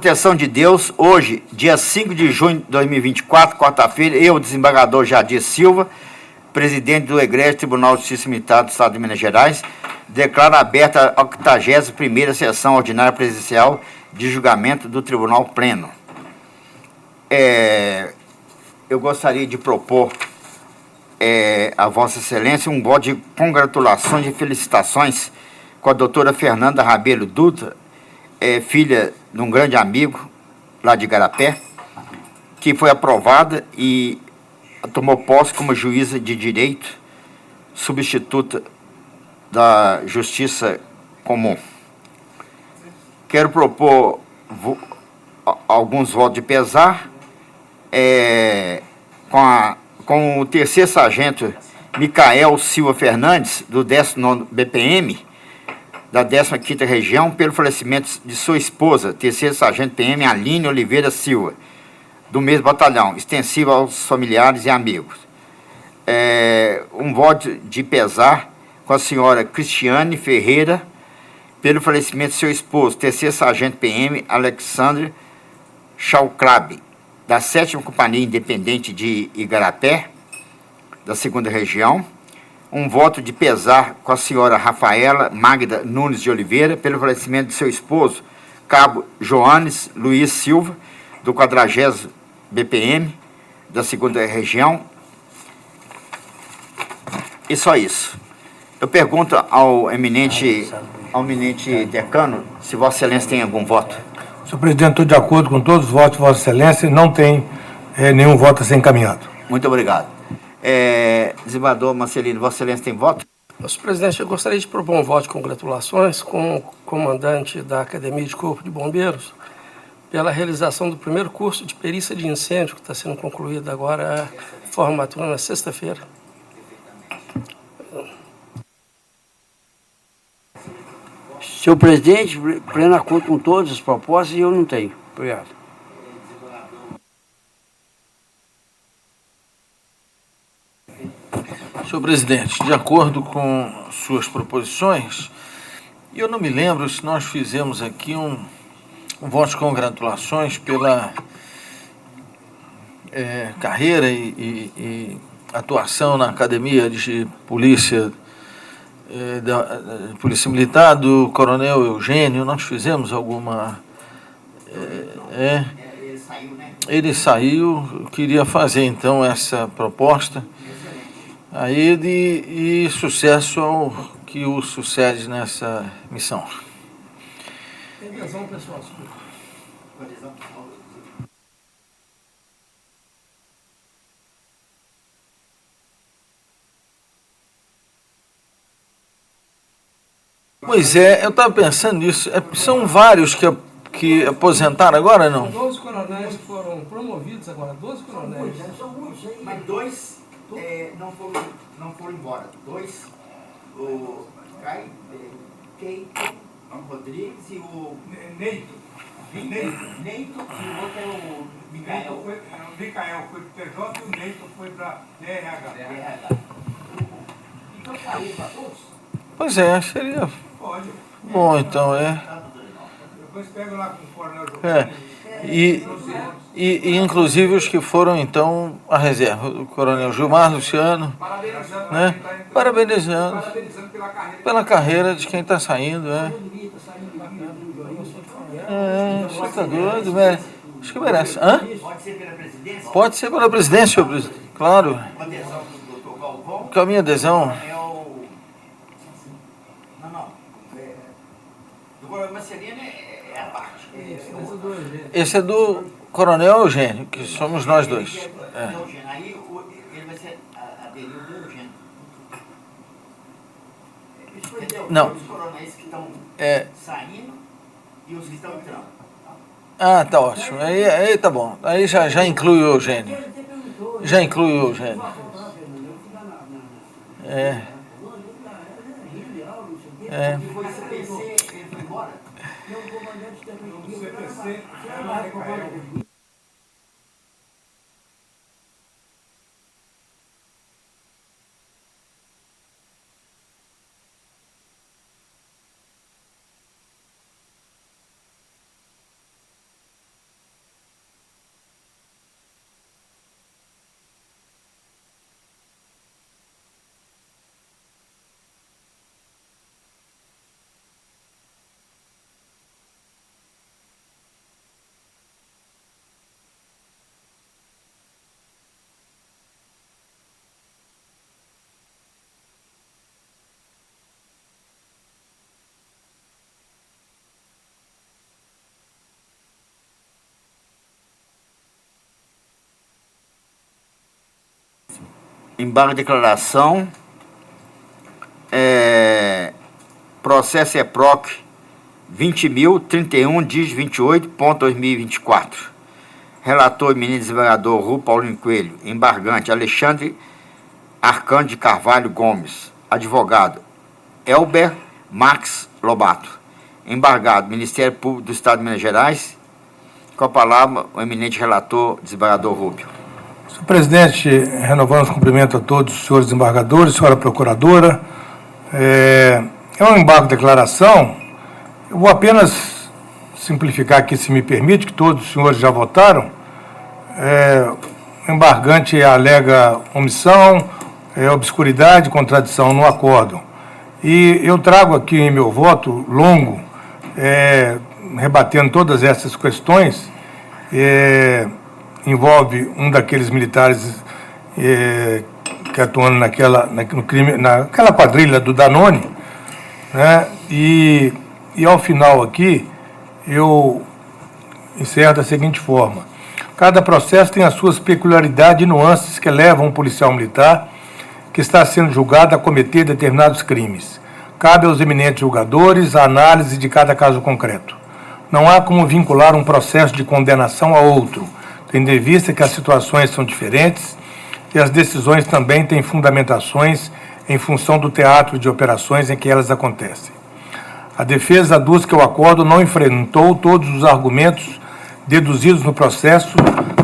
Proteção de Deus, hoje, dia 5 de junho de 2024, quarta-feira, eu, desembargador Jadir Silva, presidente do Egrégio Tribunal de Justiça Militar do Estado de Minas Gerais, declaro aberta a 81ª sessão ordinária presencial de julgamento do Tribunal Pleno. Eu gostaria de propor a Vossa Excelência um voto de congratulações e felicitações com a doutora Fernanda Rabelo Dutra, filha de um grande amigo lá de Igarapé, que foi aprovada e tomou posse como juíza de direito substituta da Justiça Comum. Quero propor alguns votos de pesar com o terceiro sargento Micael Silva Fernandes, do 19º BPM, da 15ª Região, pelo falecimento de sua esposa, terceiro sargento PM Aline Oliveira Silva, do mesmo batalhão, extensivo aos familiares e amigos. Um voto de pesar com a senhora Cristiane Ferreira, pelo falecimento de seu esposo, terceiro sargento PM Alexandre Chalcrabe, da 7ª Companhia Independente de Igarapé, da 2ª Região. Um voto de pesar com a senhora Rafaela Magda Nunes de Oliveira, pelo falecimento de seu esposo, cabo Joanes Luiz Silva, do 40º BPM, da 2ª Região. E só isso. Eu pergunto ao eminente decano se Vossa Excelência tem algum voto. Senhor presidente, estou de acordo com todos os votos de Vossa Excelência e não tem nenhum voto a ser encaminhado. Muito obrigado. Desembargador Marcelino, Vossa Excelência tem voto? Senhor presidente, eu gostaria de propor um voto de congratulações com o comandante da Academia de Corpo de Bombeiros pela realização do primeiro curso de perícia de incêndio, que está sendo concluído agora, formatura na sexta-feira. Senhor presidente, pleno acordo com todas as propostas e eu não tenho. Obrigado. Senhor presidente, de acordo com suas proposições, eu não me lembro se nós fizemos aqui um voto de congratulações pela carreira e atuação na Academia de Polícia da Polícia Militar do Coronel Eugênio. Nós fizemos alguma... Ele saiu, né? Ele saiu, eu queria fazer então essa proposta a ele e sucesso ao que o sucede nessa missão. Adesão pessoal. Pois eu estava pensando nisso. São vários que aposentaram agora, não? São 12 coronéis que foram promovidos agora, 12 coronéis. São muitos, mas dois não foram embora. Dois, o Keito Rodrigues e o Neito, e o outro é o Micael. O Micael foi para o TJ e o Neito foi para DRH. Então saiu para todos? Pois seria Pode. bom, então Depois pega lá com o Coronel Giovanni. E inclusive os que foram então a reserva, o Coronel Gilmar Luciano, né? Parabenizando pela carreira de quem está saindo, Você está doido, acho que merece. Hã? Pode ser pela presidência? Pode ser pela presidência, senhor presidente, claro. Com adesão do doutor Galvão? Com a minha adesão. Do Coronel Marcelino é a parte. Esse é do Coronel Eugênio, que somos nós dois. Eugênio. Aí ele vai ser aderido do Eugênio. Entendeu? Não. Os coronéis que estão saindo e os que estão entrando. Ah, tá ótimo. Aí tá bom. Aí já inclui o Eugênio. Já inclui o Eugênio. Depois do CPC, ele foi embora? O CPC é o Micael. embargo de declaração, processo EPROC 20.031/28.2024. Relator, ministro desembargador Rui Paulino Coelho. Embargante, Alexandre Arcande de Carvalho Gomes. Advogado, Elber Max Lobato. Embargado, Ministério Público do Estado de Minas Gerais. Com a palavra, o eminente relator, desembargador Rubio. Senhor presidente, renovando os cumprimentos a todos os senhores desembargadores, senhora procuradora. É um embargo de declaração. Eu vou apenas simplificar aqui, se me permite, que todos os senhores já votaram. O embargante alega omissão, obscuridade e contradição no acórdão. E eu trago aqui em meu voto longo, rebatendo todas essas questões, envolve um daqueles militares que atuando naquela quadrilha do Danone, né? E ao final aqui, eu encerro da seguinte forma. Cada processo tem as suas peculiaridades e nuances que levam um policial militar que está sendo julgado a cometer determinados crimes. Cabe aos eminentes julgadores a análise de cada caso concreto. Não há como vincular um processo de condenação a outro, tendo em vista que as situações são diferentes e as decisões também têm fundamentações em função do teatro de operações em que elas acontecem. A defesa aduz que o acordo não enfrentou todos os argumentos deduzidos no processo,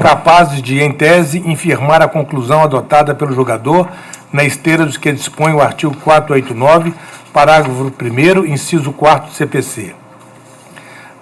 capazes de, em tese, infirmar a conclusão adotada pelo julgador na esteira dos que dispõe o artigo 489, parágrafo 1º, inciso 4º do CPC.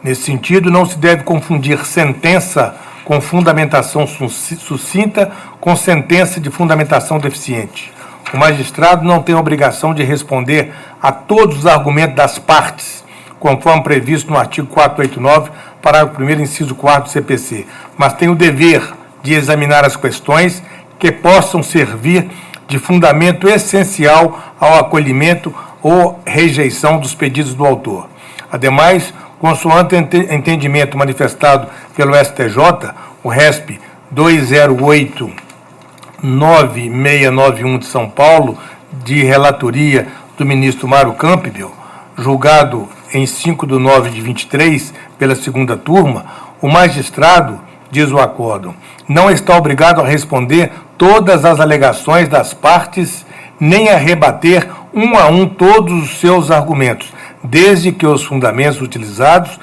Nesse sentido, não se deve confundir sentença com fundamentação sucinta com sentença de fundamentação deficiente. O magistrado não tem a obrigação de responder a todos os argumentos das partes, conforme previsto no artigo 489, parágrafo 1º, inciso 4º do CPC, mas tem o dever de examinar as questões que possam servir de fundamento essencial ao acolhimento ou rejeição dos pedidos do autor. Ademais, consoante entendimento manifestado pelo STJ, o RESP 2089-691 de São Paulo, de relatoria do ministro Mário Campbell, julgado em 5/9/23 pela segunda turma, o magistrado, diz o acórdão, não está obrigado a responder todas as alegações das partes, nem a rebater um a um todos os seus argumentos, desde que os fundamentos utilizados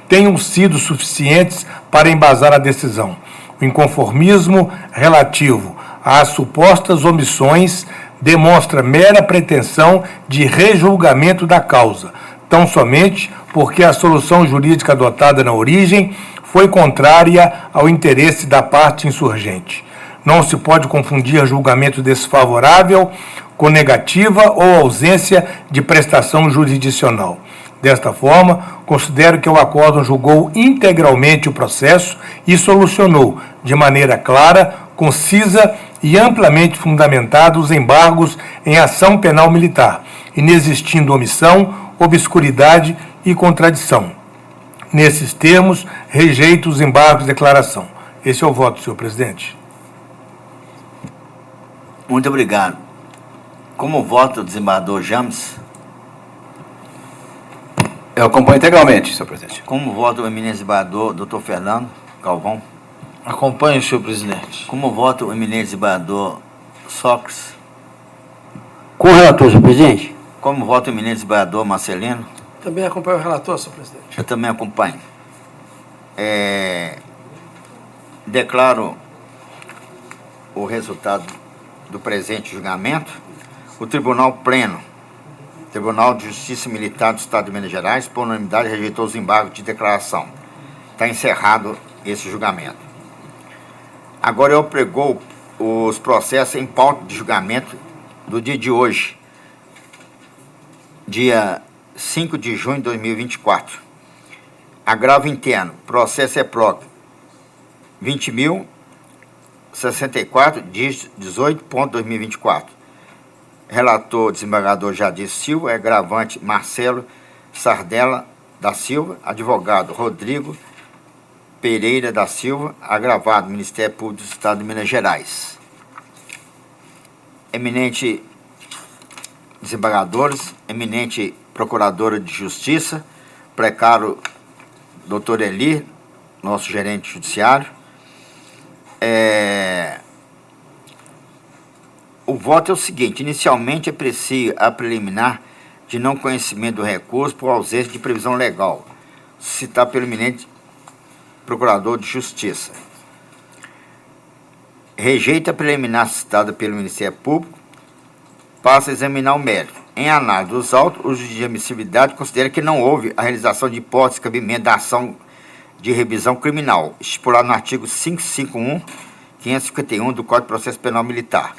tenham sido suficientes para embasar a decisão. O inconformismo relativo às supostas omissões demonstra mera pretensão de rejulgamento da causa, tão somente porque a solução jurídica adotada na origem foi contrária ao interesse da parte insurgente. Não se pode confundir julgamento desfavorável com negativa ou ausência de prestação jurisdicional. Desta forma, considero que o acórdão julgou integralmente o processo e solucionou, de maneira clara, concisa e amplamente fundamentada os embargos em ação penal militar, inexistindo omissão, obscuridade e contradição. Nesses termos, rejeito os embargos de declaração. Esse é o voto, senhor presidente. Muito obrigado. Como vota o desembargador James? Eu acompanho integralmente, senhor presidente. Como vota o eminente desembargador Dr. Fernando Galvão? Acompanho, senhor presidente. Como vota o eminente desembargador Sócrates? Com o relator, senhor presidente. Como vota o eminente desembargador Marcelino? Também acompanho o relator, senhor presidente. Eu também acompanho. Declaro o resultado do presente julgamento. O Tribunal Pleno, Tribunal de Justiça Militar do Estado de Minas Gerais, por unanimidade, rejeitou os embargos de declaração. Está encerrado esse julgamento. Agora eu prego os processos em pauta de julgamento do dia de hoje, dia 5 de junho de 2024. Agravo interno, processo EPROC 20.064, dígito 18.2024. Relator, desembargador Jadir Silva, agravante Marcelo Sardella da Silva, advogado Rodrigo Pereira da Silva, agravado Ministério Público do Estado de Minas Gerais. eminente desembargadores, eminente procuradora de justiça, precário doutor Eli, nosso gerente judiciário. O voto é o seguinte: inicialmente aprecio a preliminar de não conhecimento do recurso por ausência de previsão legal, citar pelo eminente procurador de justiça. Rejeita a preliminar citada pelo Ministério Público, passa a examinar o mérito. Em análise dos autos, o juiz de admissibilidade considera que não houve a realização de hipótese de cabimento da ação de revisão criminal, estipulado no artigo 551, 551 do Código de Processo Penal Militar.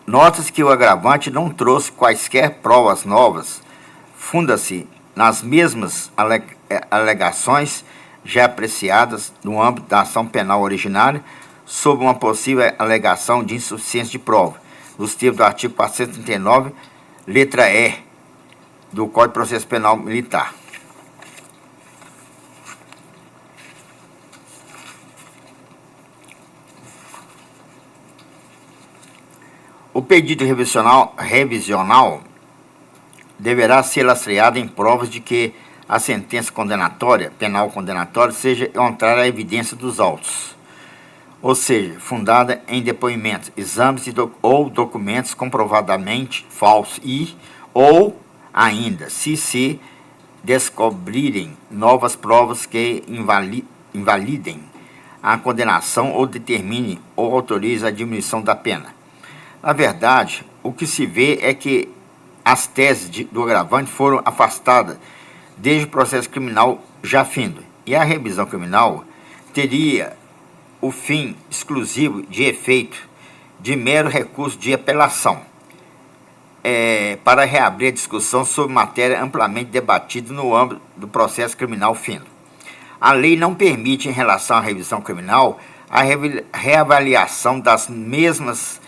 Nota-se que o agravante não trouxe quaisquer provas novas, funda-se nas mesmas alegações já apreciadas no âmbito da ação penal originária, sob uma possível alegação de insuficiência de prova, nos termos do artigo 439, letra E, do Código de Processo Penal Militar. O pedido revisional deverá ser lastreado em provas de que a sentença condenatória, penal condenatória, seja contrária à evidência dos autos, ou seja, fundada em depoimentos, exames ou documentos comprovadamente falsos ou ainda, se descobrirem novas provas que invalidem a condenação ou determine ou autorize a diminuição da pena. Na verdade, o que se vê é que as teses do agravante foram afastadas desde o processo criminal já findo, e a revisão criminal teria o fim exclusivo de efeito de mero recurso de apelação, para reabrir a discussão sobre matéria amplamente debatida no âmbito do processo criminal findo. A lei não permite, em relação à revisão criminal, a reavaliação das mesmas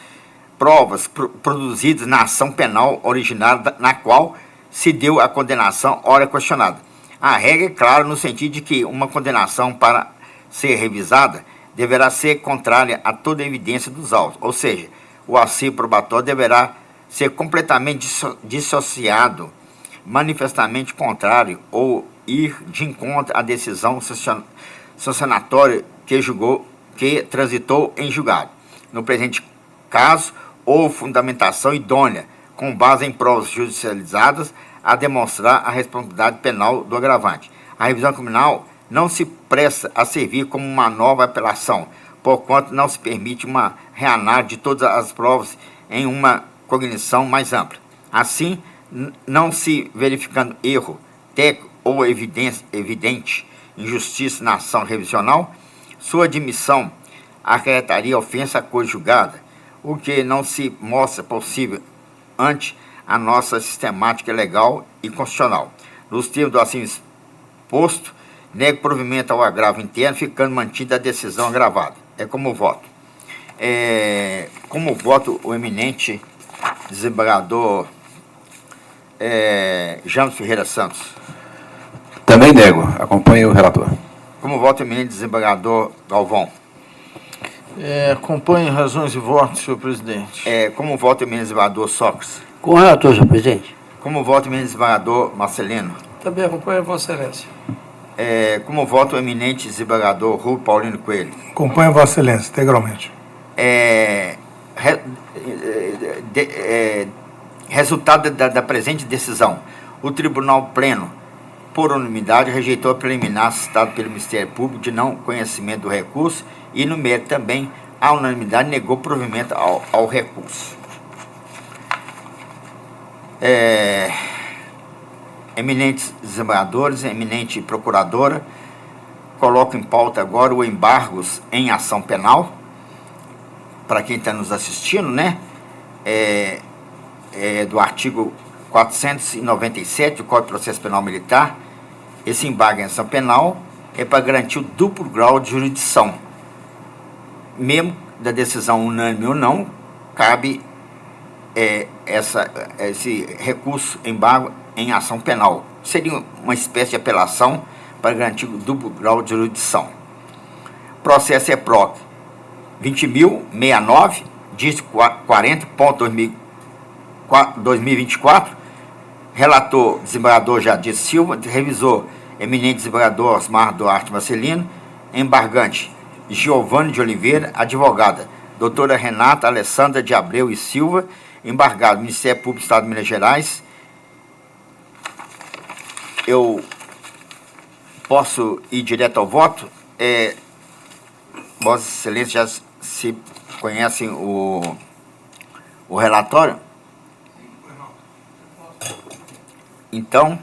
provas produzidas na ação penal originária na qual se deu a condenação ora questionada. A regra é clara no sentido de que uma condenação, para ser revisada, deverá ser contrária a toda evidência dos autos, ou seja, o acervo probatório deverá ser completamente dissociado, manifestamente contrário ou ir de encontro à decisão sancionatória que transitou em julgado. No presente caso, ou fundamentação idônea, com base em provas judicializadas, a demonstrar a responsabilidade penal do agravante. A revisão criminal não se presta a servir como uma nova apelação, porquanto não se permite uma reanálise de todas as provas em uma cognição mais ampla. Assim, não se verificando erro técnico ou evidente injustiça na ação revisional, sua admissão acarretaria ofensa à coisa julgada, o que não se mostra possível ante a nossa sistemática legal e constitucional. Nos termos do assim exposto, nego provimento ao agravo interno, ficando mantida a decisão agravada. É como voto. Como voto o eminente desembargador James Ferreira Santos. Também nego. Acompanho o relator. Como voto o eminente desembargador Galvão. Acompanhe razões e votos, senhor presidente. Como voto o eminente desembargador Sócrates. Com o relator, senhor presidente. Como voto o eminente desembargador Marcelino. Também acompanho a Vossa Excelência. Como voto o eminente desembargador Rubio Paulino Coelho. Acompanho Vossa Excelência, integralmente. Resultado da presente decisão. O Tribunal Pleno, por unanimidade, rejeitou a preliminar citada pelo Ministério Público de não conhecimento do recurso e, no mérito também, a unanimidade negou provimento ao recurso. Eminentes desembargadores, eminente procuradora, coloco em pauta agora o embargos em ação penal, para quem está nos assistindo, né? Do artigo 497 do Código de Processo Penal Militar. Esse embargo em ação penal é para garantir o duplo grau de jurisdição. Mesmo da decisão unânime ou não, cabe esse recurso, embargo em ação penal. Seria uma espécie de apelação para garantir o duplo grau de jurisdição. Processo EPROC 20.069, dígito 40.2024, relator desembargador Jadir Silva, revisor eminente desembargador Osmar Duarte Marcelino, embargante Giovanni de Oliveira, advogada doutora Renata Alessandra de Abreu e Silva, embargado Ministério Público do Estado de Minas Gerais. Eu posso ir direto ao voto? Vossa Excelência já se conhecem o relatório? Então,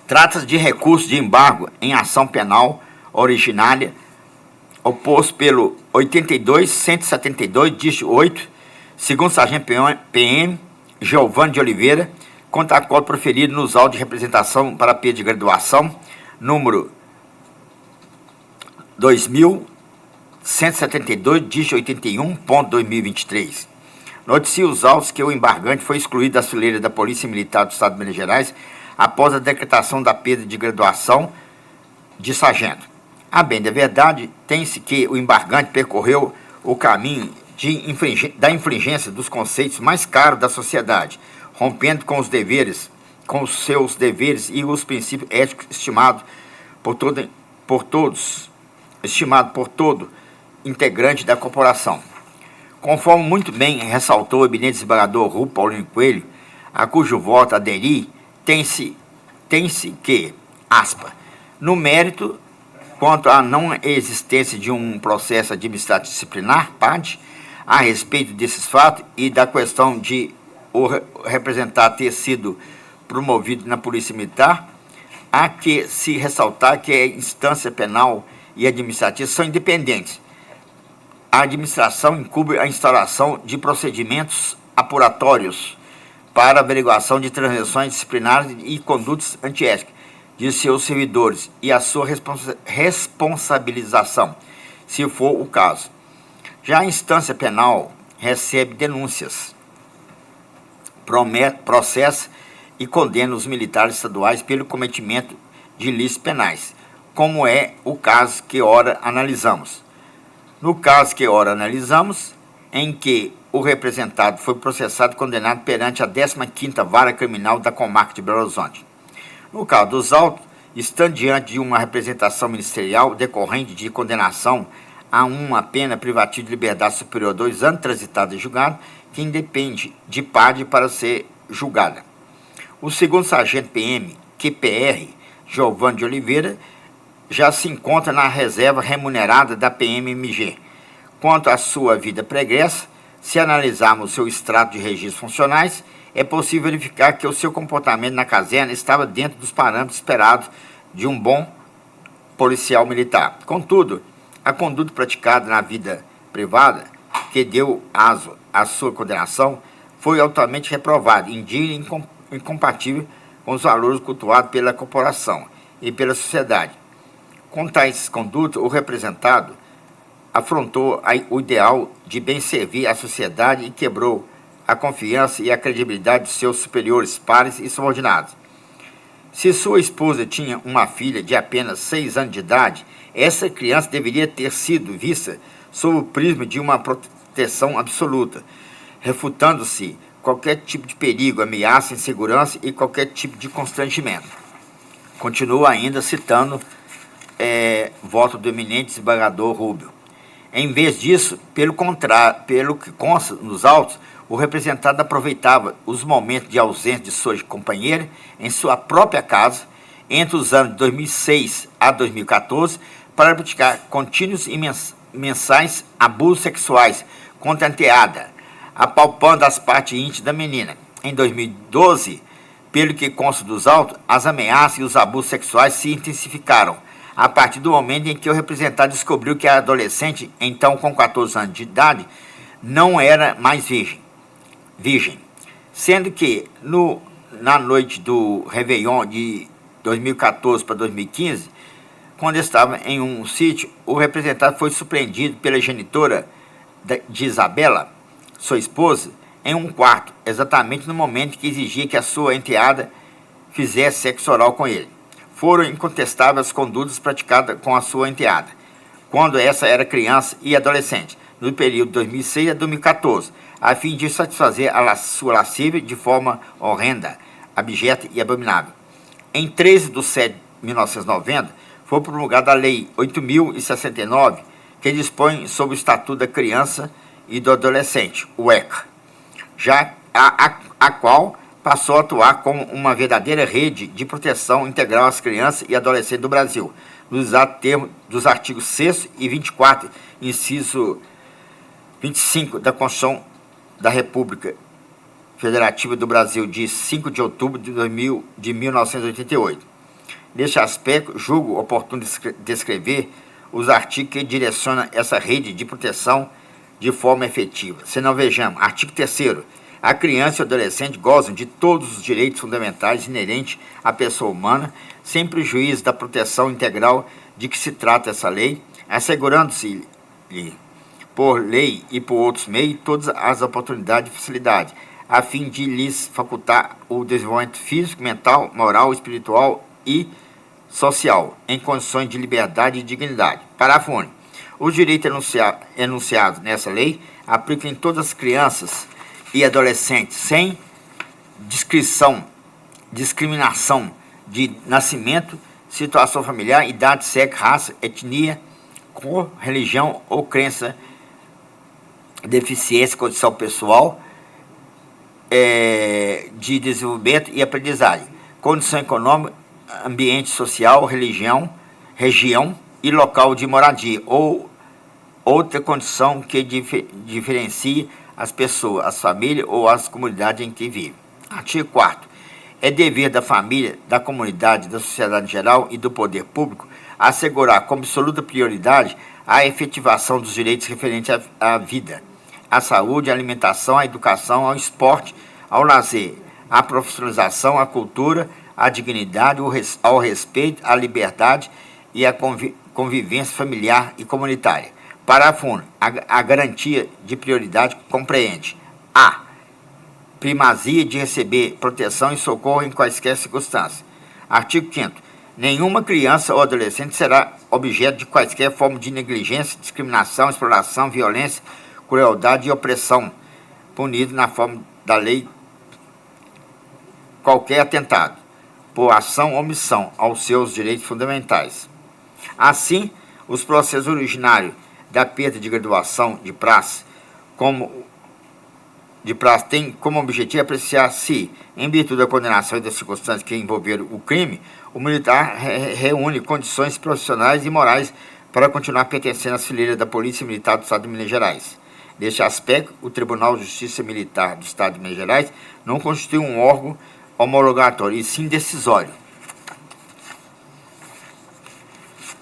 trata-se de recurso de embargo em ação penal originária oposto pelo 82.172, dígito 8, segundo sargento PM Giovanni de Oliveira, contra a qual proferido nos autos de representação para pedido de graduação, número 2.172, dígito 81.2023. Noticia os autos que o embargante foi excluído das fileiras da Polícia Militar do Estado de Minas Gerais após a decretação da perda de graduação de sargento. A bem da verdade, tem-se que o embargante percorreu o caminho da infringência dos conceitos mais caros da sociedade, rompendo com os seus deveres e os princípios éticos estimados por todo integrante da corporação. Conforme muito bem ressaltou o eminente desembargador Rubio Paulino Coelho, a cujo voto aderi, tem-se que, aspa, no mérito, quanto à não existência de um processo administrativo disciplinar, PAD, a respeito desses fatos e da questão de o representado ter sido promovido na Polícia Militar, há que se ressaltar que a instância penal e administrativa são independentes. A administração incube a instauração de procedimentos apuratórios para averiguação de transgressões disciplinares e condutas antiéticas de seus servidores e a sua responsabilização, se for o caso. Já a instância penal recebe denúncias, processa e condena os militares estaduais pelo cometimento de ilícitos penais, como é o caso que ora analisamos. No caso que ora analisamos, em que o representado foi processado e condenado perante a 15ª Vara Criminal da Comarca de Belo Horizonte. No caso dos autos, estando diante de uma representação ministerial decorrente de condenação a uma pena privativa de liberdade superior a 2 anos transitada e julgado, que independe de PAD para ser julgada. O segundo sargento PM, QPR, Giovanni de Oliveira, já se encontra na reserva remunerada da PMMG. Quanto à sua vida pregressa, se analisarmos seu extrato de registros funcionais, é possível verificar que o seu comportamento na caserna estava dentro dos parâmetros esperados de um bom policial militar. Contudo, a conduta praticada na vida privada, que deu aso à sua condenação, foi altamente reprovada, indigna e incompatível com os valores cultuados pela corporação e pela sociedade. Com tais condutas, o representado afrontou o ideal de bem servir à sociedade e quebrou a confiança e a credibilidade de seus superiores, pares e subordinados. Se sua esposa tinha uma filha de apenas 6 anos de idade, essa criança deveria ter sido vista sob o prisma de uma proteção absoluta, refutando-se qualquer tipo de perigo, ameaça, insegurança e qualquer tipo de constrangimento. Continua ainda citando voto do eminente desembargador Rubio. Em vez disso, pelo contrário, pelo que consta nos autos, o representado aproveitava os momentos de ausência de sua companheira em sua própria casa, entre os anos de 2006 a 2014, para praticar contínuos e mensais abusos sexuais contra a enteada, apalpando as partes íntimas da menina. Em 2012, pelo que consta dos autos, as ameaças e os abusos sexuais se intensificaram, a partir do momento em que o representado descobriu que a adolescente, então com 14 anos de idade, não era mais virgem. Sendo que, na noite do Réveillon de 2014 para 2015, quando estava em um sítio, o representado foi surpreendido pela genitora de Isabela, sua esposa, em um quarto, exatamente no momento que exigia que a sua enteada fizesse sexo oral com ele. Foram incontestáveis as condutas praticadas com a sua enteada, quando essa era criança e adolescente. no período 2006 a 2014, a fim de satisfazer sua lascívia de forma horrenda, abjeta e abominável. Em 13 de setembro de 1990, foi promulgada a Lei 8.069, que dispõe sobre o Estatuto da Criança e do Adolescente, o ECA, já a qual passou a atuar como uma verdadeira rede de proteção integral às crianças e adolescentes do Brasil, nos exatos termos dos artigos 6º e 24, inciso 25 da Constituição da República Federativa do Brasil, de 5 de outubro de 1988. Neste aspecto, julgo oportuno descrever os artigos que direcionam essa rede de proteção de forma efetiva. Se não vejamos, artigo 3º, a criança e o adolescente gozam de todos os direitos fundamentais inerentes à pessoa humana, sem prejuízo da proteção integral de que se trata essa lei, assegurando-se por lei e por outros meios todas as oportunidades e facilidades, a fim de lhes facultar o desenvolvimento físico, mental, moral, espiritual e social, em condições de liberdade e dignidade. Parágrafo único. Os direitos enunciados nessa lei aplicam em todas as crianças e adolescentes, sem discriminação de nascimento, situação familiar, idade, sexo, raça, etnia, cor, religião ou crença, deficiência, condição pessoal, de desenvolvimento e aprendizagem, condição econômica, ambiente social, região e local de moradia, ou outra condição que diferencie as pessoas, as famílias ou as comunidades em que vivem. Artigo 4º. É dever da família, da comunidade, da sociedade em geral e do poder público assegurar como absoluta prioridade a efetivação dos direitos referentes à vida, à saúde, à alimentação, à educação, ao esporte, ao lazer, à profissionalização, à cultura, à dignidade, ao respeito, à liberdade e à convivência familiar e comunitária. Parágrafo único. A garantia de prioridade compreende: a. primazia de receber proteção e socorro em quaisquer circunstâncias. Artigo 5º. Nenhuma criança ou adolescente será objeto de quaisquer forma de negligência, discriminação, exploração, violência, crueldade e opressão, punido na forma da lei qualquer atentado, por ação ou omissão aos seus direitos fundamentais. Assim, os processos originários da perda de graduação de praxe tem como objetivo apreciar se, em virtude da condenação e das circunstâncias que envolveram o crime, o militar reúne condições profissionais e morais para continuar pertencendo às fileiras da Polícia Militar do Estado de Minas Gerais. Neste aspecto, o Tribunal de Justiça Militar do Estado de Minas Gerais não constitui um órgão homologatório, e sim decisório.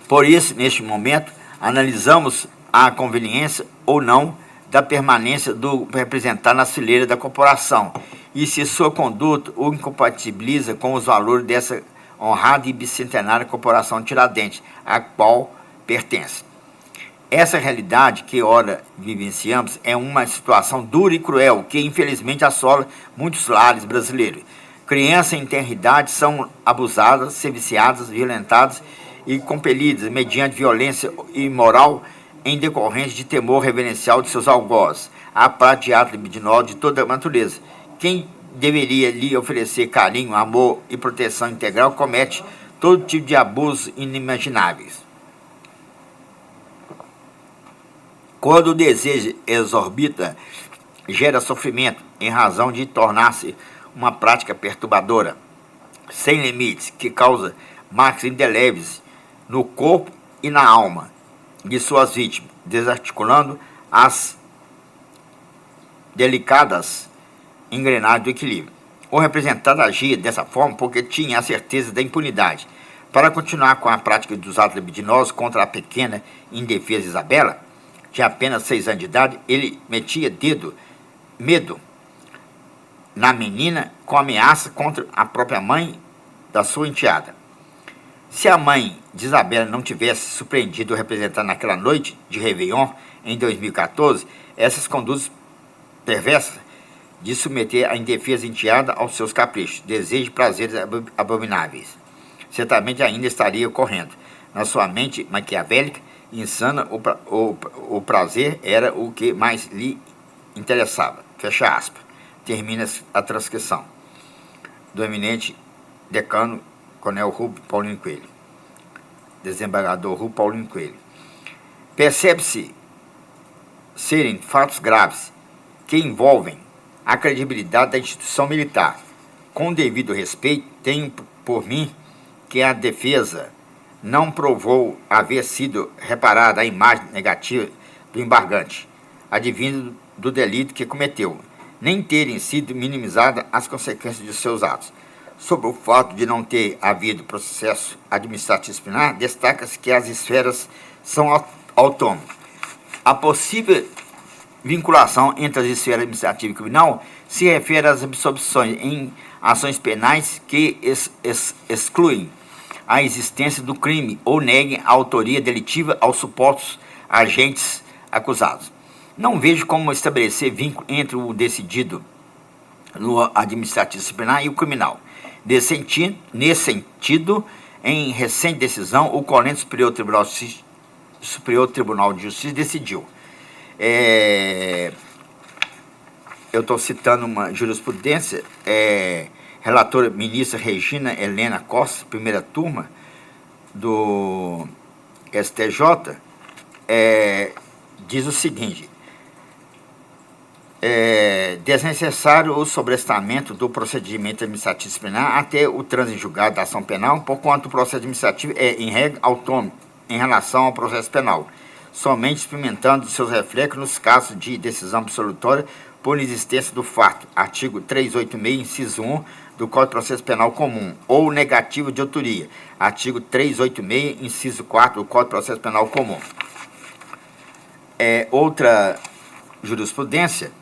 Por isso, neste momento, analisamos a conveniência ou não da permanência do representante na fileira da corporação e se sua conduta o incompatibiliza com os valores dessa honrada e bicentenária corporação Tiradentes, a qual pertence. Essa realidade que ora vivenciamos é uma situação dura e cruel que infelizmente assola muitos lares brasileiros. Crianças em tenra idade são abusadas, serviciadas, violentadas e compelidas, mediante violência imoral, em decorrência de temor reverencial de seus algozes, à prática de atos libidinosos de toda a natureza. Quem deveria lhe oferecer carinho, amor e proteção integral comete todo tipo de abusos inimagináveis. Quando o desejo exorbita, gera sofrimento em razão de tornar-se uma prática perturbadora, sem limites, que causa marcas indeléveis no corpo e na alma de suas vítimas, desarticulando as delicadas engrenagens do equilíbrio. O representante agia dessa forma porque tinha a certeza da impunidade. Para continuar com a prática dos atos libidinosos contra a pequena e indefesa Isabela, de apenas 6 anos de idade, ele metia medo na menina com ameaça contra a própria mãe da sua enteada. Se a mãe de Isabela não tivesse surpreendido o representante naquela noite de Réveillon em 2014, essas condutas perversas de submeter a indefesa enteada aos seus caprichos, desejos e prazeres abomináveis, certamente ainda estaria ocorrendo na sua mente maquiavélica, insana, o prazer era o que mais lhe interessava. Fecha aspas. Termina a transcrição do eminente decano Coronel Rubio Paulino Coelho, desembargador Rubio Paulino Coelho. Percebe-se serem fatos graves que envolvem a credibilidade da instituição militar. Com devido respeito, tenho por mim que a defesa não provou haver sido reparada a imagem negativa do embargante, advindo do delito que cometeu, nem terem sido minimizadas as consequências de seus atos. Sobre o fato de não ter havido processo administrativo disciplinar, destaca-se que as esferas são autônomas. A possível vinculação entre as esferas administrativa e criminal se refere às absolvições em ações penais que excluem a existência do crime ou neguem a autoria delitiva aos supostos agentes acusados. Não vejo como estabelecer vínculo entre o decidido no administrativo disciplinar e o criminal. Nesse sentido, em recente decisão, o Coronel Superior Tribunal de Justiça decidiu. Eu estou citando uma jurisprudência, relatora ministra Regina Helena Costa, primeira turma do STJ, diz o seguinte: desnecessário o sobrestamento do procedimento administrativo disciplinar até o trânsito em julgado da ação penal, porquanto o processo administrativo é, em regra, autônomo em relação ao processo penal, somente experimentando seus reflexos nos casos de decisão absolutória por inexistência do fato, artigo 386, inciso 1 do Código de Processo Penal Comum, ou negativo de autoria, artigo 386, inciso 4 do Código de Processo Penal Comum. Outra jurisprudência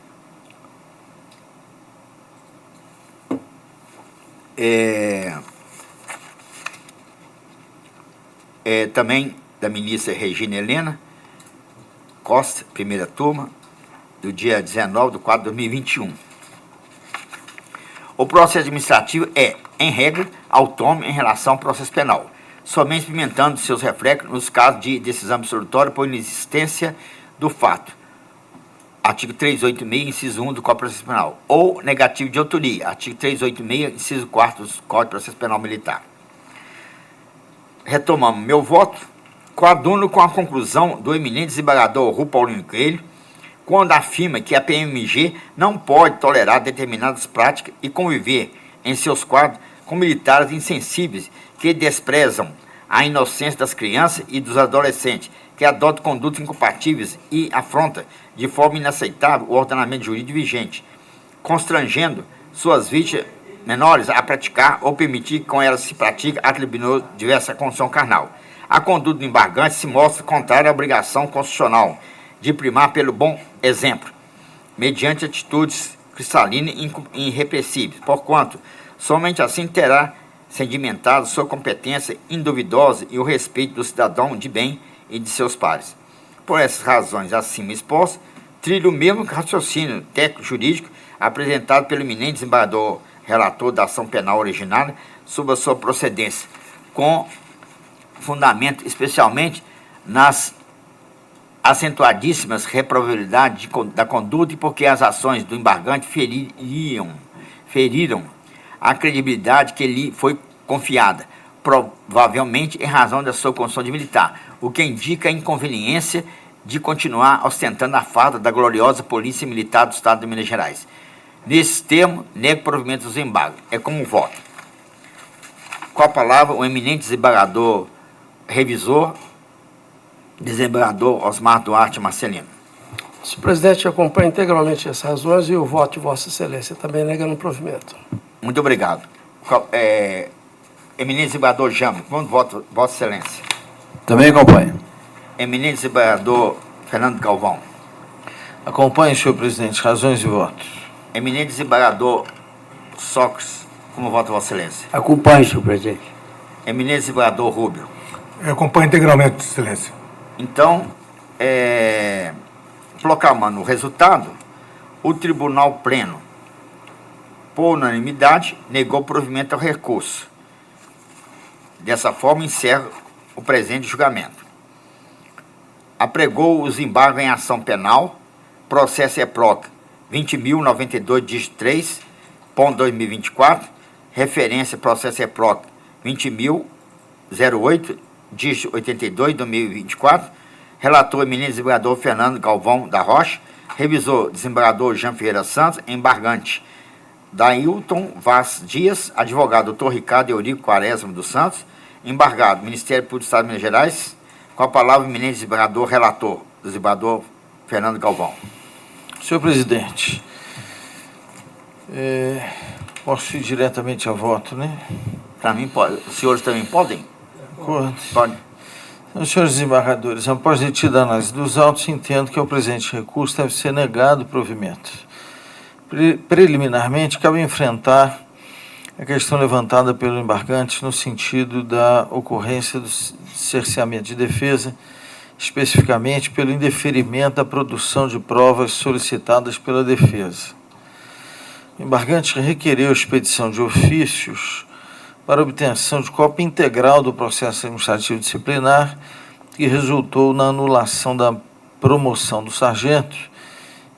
também da ministra Regina Helena Costa, primeira turma, do dia 19/4/2021. O processo administrativo é, em regra, autônomo em relação ao processo penal, somente experimentando seus reflexos nos casos de decisão absolutória por inexistência do fato, artigo 386, inciso 1 do Código de Processo Penal, ou negativo de autoria, artigo 386, inciso 4 do Código de Processo Penal Militar. Retomamos meu voto, coaduno com a conclusão do eminente desembargador Rubio Paulino Coelho, quando afirma que a PMG não pode tolerar determinadas práticas e conviver em seus quadros com militares insensíveis que desprezam a inocência das crianças e dos adolescentes, que adotam condutas incompatíveis e afrontam de forma inaceitável o ordenamento jurídico vigente, constrangendo suas vítimas menores a praticar ou permitir que com elas se pratique atribuindo diversa condição carnal. A conduta do embargante se mostra contrária à obrigação constitucional de primar pelo bom exemplo, mediante atitudes cristalinas e irrepressíveis, porquanto somente assim terá sedimentado sua competência induvidosa e o respeito do cidadão de bem e de seus pares. Por essas razões acima expostas, trilho o mesmo raciocínio técnico-jurídico apresentado pelo eminente desembargador relator da ação penal originária sobre a sua procedência, com fundamento especialmente nas acentuadíssimas reprovabilidades da conduta e porque as ações do embargante feriram a credibilidade que lhe foi confiada, provavelmente em razão da sua condição de militar, o que indica a inconveniência de continuar ostentando a farda da gloriosa Polícia Militar do Estado de Minas Gerais. Nesse termo, nego provimento dos embargos. É como voto. Com a palavra, o eminente desembargador revisor, desembargador Osmar Duarte Marcelino. Senhor presidente, eu acompanho integralmente essas razões e o voto de Vossa Excelência também negando o provimento. Muito obrigado. Eminente desembargador Jame, quando voto Vossa Excelência? Também acompanho. Eminente desembargador Fernando Galvão. Acompanhe, senhor presidente, razões e votos. Eminente desembargador Sócrates, como vota Vossa Excelência? Acompanhe, senhor presidente. Eminente desembargador Rubio. Eu acompanho integralmente, Excelência. Então, proclamando o resultado, o Tribunal Pleno, por unanimidade, negou o provimento ao recurso. Dessa forma, encerra o presente julgamento. apregou os embargos em ação penal, processo EPROC 20.092, dígito 3, ponto 2024, referência processo EPROC 20.008, dígito 82, 2024, relator eminente desembargador Fernando Galvão da Rocha, revisor desembargador Jean Ferreira Santos, embargante Dailton Vaz Dias, advogado doutor Ricardo Eurico Quaresma dos Santos, embargado Ministério Público do Estado de Minas Gerais, com a palavra o eminente desembargador relator, desembargador Fernando Galvão. Senhor presidente, posso ir diretamente a voto, né? Para mim, pode. Os senhores também podem? Pode. Os senhores desembargadores, após detida a análise dos autos, entendo que o presente recurso deve ser negado o provimento. Preliminarmente, cabe enfrentar a questão levantada pelo embargante no sentido da ocorrência do cerceamento de defesa, especificamente pelo indeferimento da produção de provas solicitadas pela defesa. O embargante requereu a expedição de ofícios para obtenção de cópia integral do processo administrativo disciplinar, que resultou na anulação da promoção do sargento,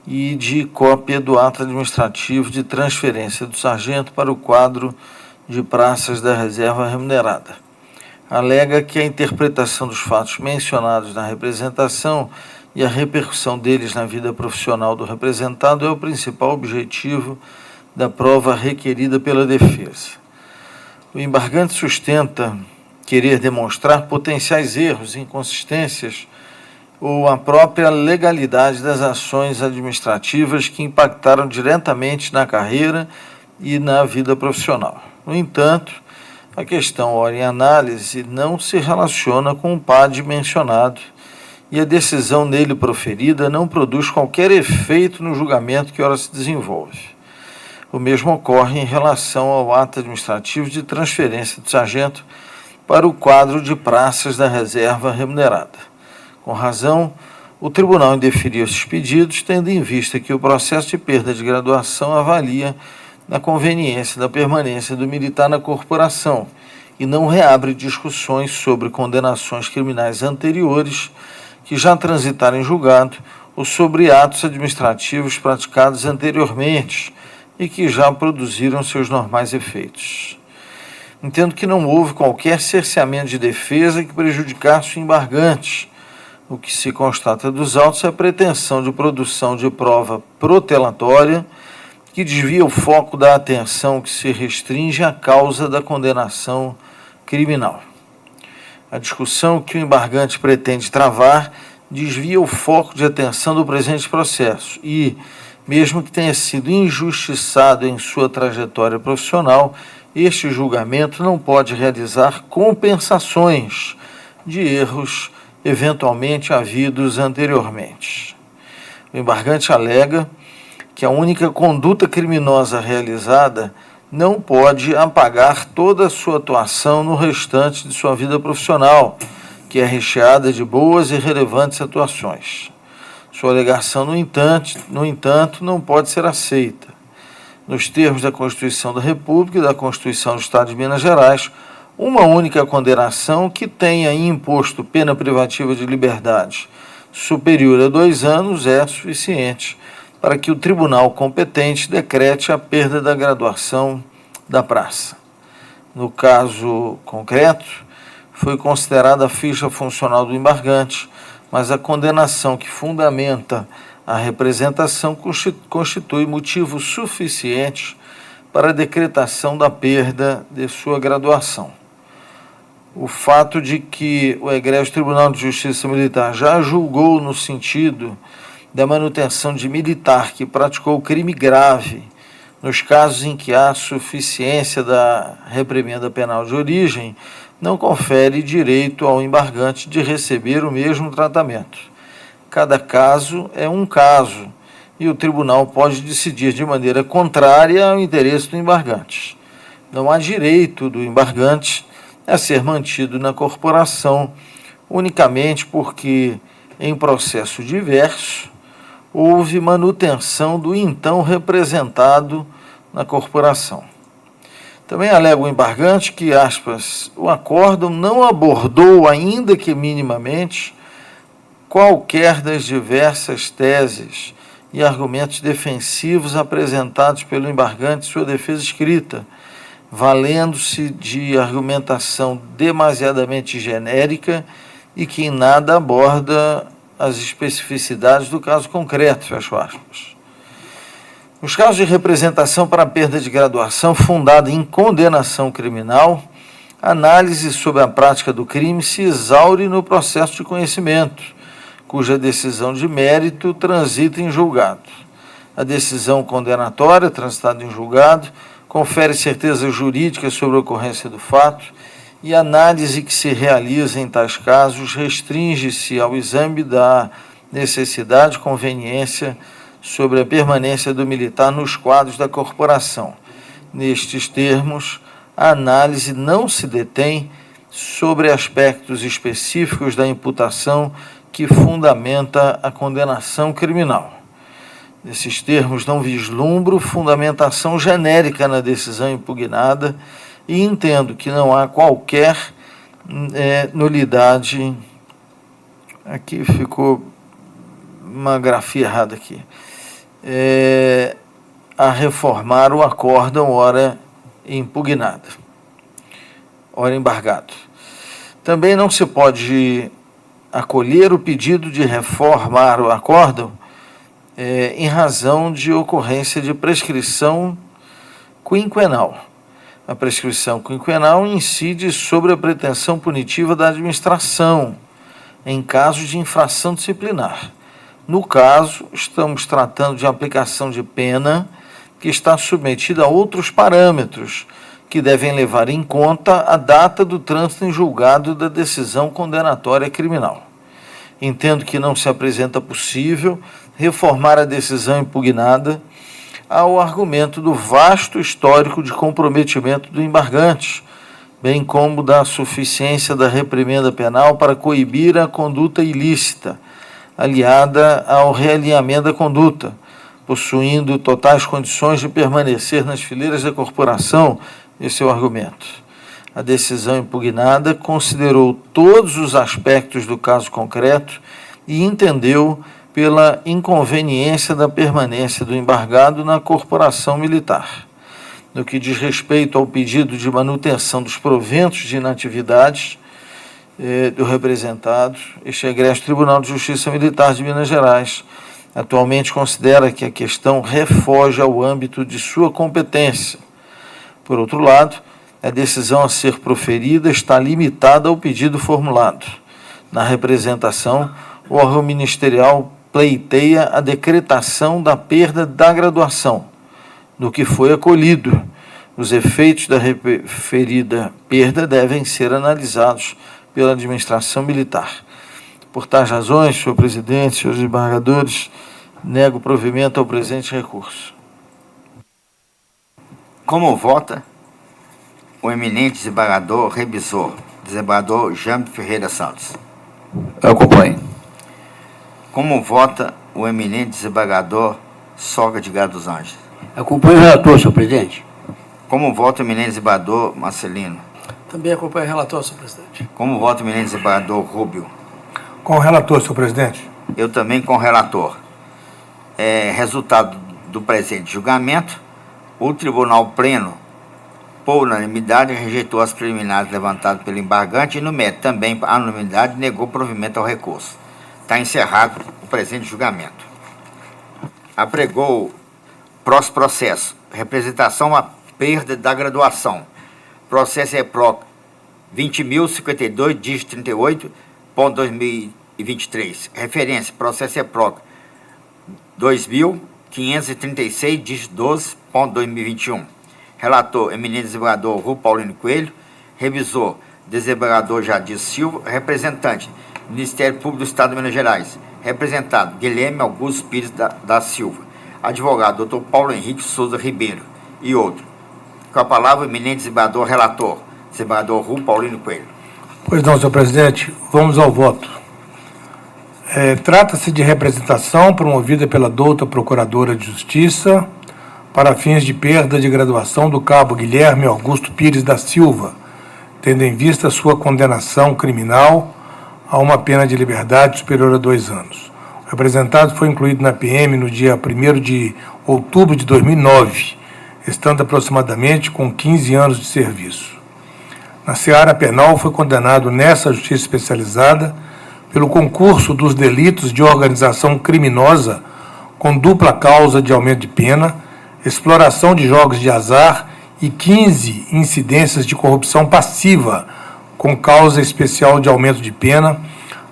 e de cópia do ato administrativo de transferência do sargento para o quadro de praças da reserva remunerada. Alega que a interpretação dos fatos mencionados na representação e a repercussão deles na vida profissional do representado é o principal objetivo da prova requerida pela defesa. O embargante sustenta querer demonstrar potenciais erros, inconsistências ou a própria legalidade das ações administrativas que impactaram diretamente na carreira e na vida profissional. No entanto, a questão ora em análise não se relaciona com o PAD mencionado e a decisão nele proferida não produz qualquer efeito no julgamento que ora se desenvolve. O mesmo ocorre em relação ao ato administrativo de transferência do sargento para o quadro de praças da reserva remunerada. Com razão, o tribunal indeferiu esses pedidos, tendo em vista que o processo de perda de graduação avalia a conveniência da permanência do militar na corporação e não reabre discussões sobre condenações criminais anteriores que já transitaram em julgado ou sobre atos administrativos praticados anteriormente e que já produziram seus normais efeitos. Entendo que não houve qualquer cerceamento de defesa que prejudicasse o embargante. O que se constata dos autos é a pretensão de produção de prova protelatória que desvia o foco da atenção que se restringe à causa da condenação criminal. A discussão que o embargante pretende travar desvia o foco de atenção do presente processo e, mesmo que tenha sido injustiçado em sua trajetória profissional, este julgamento não pode realizar compensações de erros eventualmente havidos anteriormente. O embargante alega que a única conduta criminosa realizada não pode apagar toda a sua atuação no restante de sua vida profissional, que é recheada de boas e relevantes atuações. Sua alegação, no entanto, não pode ser aceita. Nos termos da Constituição da República e da Constituição do Estado de Minas Gerais, uma única condenação que tenha imposto pena privativa de liberdade superior a 2 anos é suficiente para que o tribunal competente decrete a perda da graduação da praça. No caso concreto, foi considerada a ficha funcional do embargante, mas a condenação que fundamenta a representação constitui motivo suficiente para a decretação da perda de sua graduação. O fato de que o egrégio Tribunal de Justiça Militar já julgou no sentido da manutenção de militar que praticou crime grave nos casos em que há suficiência da reprimenda penal de origem, não confere direito ao embargante de receber o mesmo tratamento. Cada caso é um caso e o tribunal pode decidir de maneira contrária ao interesse do embargante. Não há direito do embargante a ser mantido na corporação unicamente porque, em processo diverso, houve manutenção do então representado na corporação. Também alega o embargante que, aspas, o acórdão não abordou, ainda que minimamente, qualquer das diversas teses e argumentos defensivos apresentados pelo embargante em sua defesa escrita, valendo-se de argumentação demasiadamente genérica e que em nada aborda as especificidades do caso concreto, fecho aspas. Nos casos de representação para perda de graduação fundada em condenação criminal, a análise sobre a prática do crime se exaure no processo de conhecimento, cuja decisão de mérito transita em julgado. A decisão condenatória, transitada em julgado, confere certeza jurídica sobre a ocorrência do fato e a análise que se realiza em tais casos restringe-se ao exame da necessidade e conveniência sobre a permanência do militar nos quadros da corporação. Nestes termos, a análise não se detém sobre aspectos específicos da imputação que fundamenta a condenação criminal. Nesses termos, não vislumbro fundamentação genérica na decisão impugnada e entendo que não há qualquer nulidade. Aqui ficou uma grafia errada aqui. A reformar o acórdão ora impugnada, ora embargado. Também não se pode acolher o pedido de reformar o acórdão em razão de ocorrência de prescrição quinquenal. A prescrição quinquenal incide sobre a pretensão punitiva da administração em caso de infração disciplinar. No caso, estamos tratando de aplicação de pena que está submetida a outros parâmetros que devem levar em conta a data do trânsito em julgado da decisão condenatória criminal. Entendo que não se apresenta possível reformar a decisão impugnada ao argumento do vasto histórico de comprometimento do embargante, bem como da suficiência da reprimenda penal para coibir a conduta ilícita, aliada ao realinhamento da conduta, possuindo totais condições de permanecer nas fileiras da corporação. Esse é o argumento. A decisão impugnada considerou todos os aspectos do caso concreto e entendeu pela inconveniência da permanência do embargado na corporação militar. No que diz respeito ao pedido de manutenção dos proventos de inatividades do representado, este egresso Tribunal de Justiça Militar de Minas Gerais atualmente considera que a questão refoge ao âmbito de sua competência. Por outro lado, a decisão a ser proferida está limitada ao pedido formulado. Na representação, o órgão ministerial pleiteia a decretação da perda da graduação, no que foi acolhido. Os efeitos da referida perda devem ser analisados pela administração militar. Por tais razões, senhor presidente, senhores embargadores, nego provimento ao presente recurso. Como vota o eminente desembargador revisor, desembargador Jaime Ferreira Santos? Eu acompanho. Como vota o eminente desembargador Soga de Gado dos Anjos? Acompanho o relator, senhor presidente. Como vota o eminente desembargador Marcelino? Também acompanho o relator, senhor presidente. Como vota o eminente desembargador Rubio? Com o relator, senhor presidente. Eu também com o relator. Resultado do presente julgamento, o Tribunal Pleno, por unanimidade, rejeitou as preliminares levantadas pelo embargante e, no mérito, também, a unanimidade, negou provimento ao recurso. Está encerrado o presente julgamento. Apregou próximo processo. Representação à perda da graduação. Processo EPROC 20.052, dígito 38.2023. Referência, processo EPROC 2.536, dígito 12.2021. Relator, eminente desembargador Rui Paulino Coelho. Revisor, desembargador Jadir Silva. Representante, Ministério Público do Estado de Minas Gerais. Representado, Guilherme Augusto Pires da Silva. Advogado, Dr. Paulo Henrique Souza Ribeiro. E outro. Com a palavra, o eminente desembargador relator, desembargador Rui Paulino Coelho. Pois não, senhor presidente, vamos ao voto. Trata-se de representação promovida pela douta Procuradora de Justiça para fins de perda de graduação do cabo Guilherme Augusto Pires da Silva, tendo em vista sua condenação criminal a uma pena de liberdade superior a 2 anos. O representado foi incluído na PM no dia 1º de outubro de 2009, estando aproximadamente com 15 anos de serviço. Na seara penal, foi condenado nessa justiça especializada pelo concurso dos delitos de organização criminosa com dupla causa de aumento de pena, exploração de jogos de azar e 15 incidências de corrupção passiva com causa especial de aumento de pena,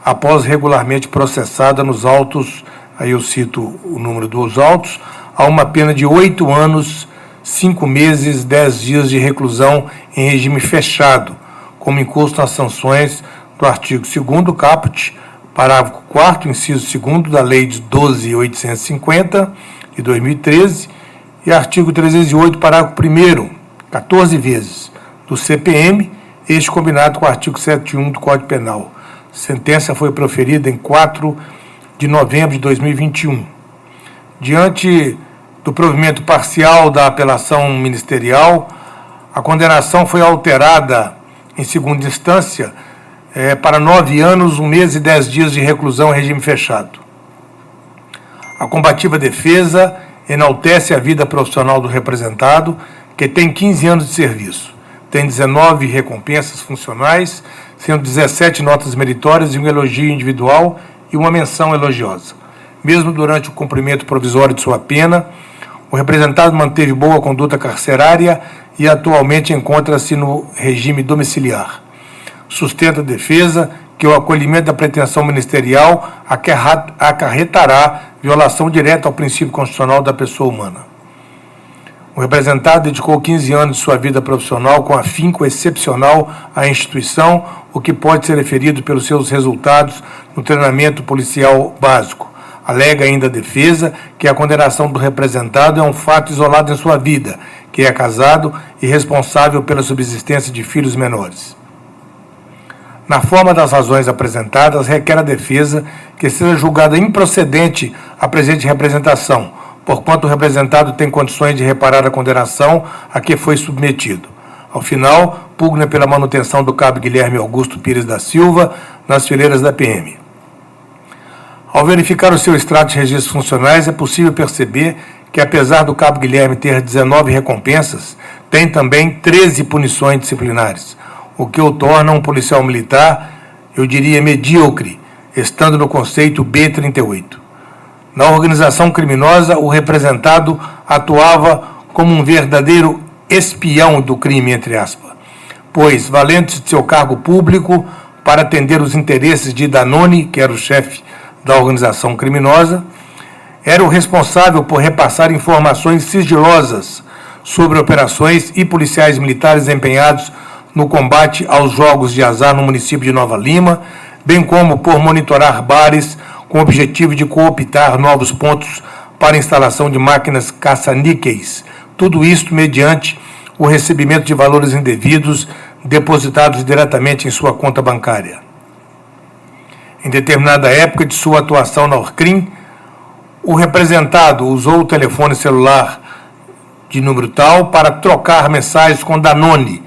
após regularmente processada nos autos, aí eu cito o número dos autos, a uma pena de 8 anos, 5 meses, 10 dias de reclusão em regime fechado, como incurso nas sanções do artigo 2º caput, parágrafo 4º, inciso 2º da Lei de 12.850, de 2013, e artigo 308, parágrafo 1º, 14 vezes, do CPM, este combinado com o artigo 7.1 do Código Penal. Sentença foi proferida em 4 de novembro de 2021. Diante do provimento parcial da apelação ministerial, a condenação foi alterada em segunda instância para 9 anos, 1 mês e 10 dias de reclusão em regime fechado. A combativa defesa enaltece a vida profissional do representado, que tem 15 anos de serviço, tem 19 recompensas funcionais, sendo 17 notas meritórias e um elogio individual e uma menção elogiosa. Mesmo durante o cumprimento provisório de sua pena, o representado manteve boa conduta carcerária e atualmente encontra-se no regime domiciliar. Sustenta a defesa que o acolhimento da pretensão ministerial acarretará violação direta ao princípio constitucional da pessoa humana. O representado dedicou 15 anos de sua vida profissional com afinco excepcional à instituição, o que pode ser referido pelos seus resultados no treinamento policial básico. Alega ainda a defesa que a condenação do representado é um fato isolado em sua vida, que é casado e responsável pela subsistência de filhos menores. Na forma das razões apresentadas, requer a defesa que seja julgada improcedente a presente representação, porquanto o representado tem condições de reparar a condenação a que foi submetido. Ao final, pugna pela manutenção do cabo Guilherme Augusto Pires da Silva nas fileiras da PM. Ao verificar o seu extrato de registros funcionais, é possível perceber que, apesar do cabo Guilherme ter 19 recompensas, tem também 13 punições disciplinares, o que o torna um policial militar, eu diria, medíocre, estando no conceito B38. Na organização criminosa, o representado atuava como um verdadeiro espião do crime, entre aspas, pois, valente de seu cargo público para atender os interesses de Danone, que era o chefe da organização criminosa, era o responsável por repassar informações sigilosas sobre operações e policiais militares empenhados no combate aos jogos de azar no município de Nova Lima, bem como por monitorar bares com o objetivo de cooptar novos pontos para a instalação de máquinas caça-níqueis. Tudo isto mediante o recebimento de valores indevidos depositados diretamente em sua conta bancária. Em determinada época de sua atuação na Orcrim, o representado usou o telefone celular de número tal para trocar mensagens com Danone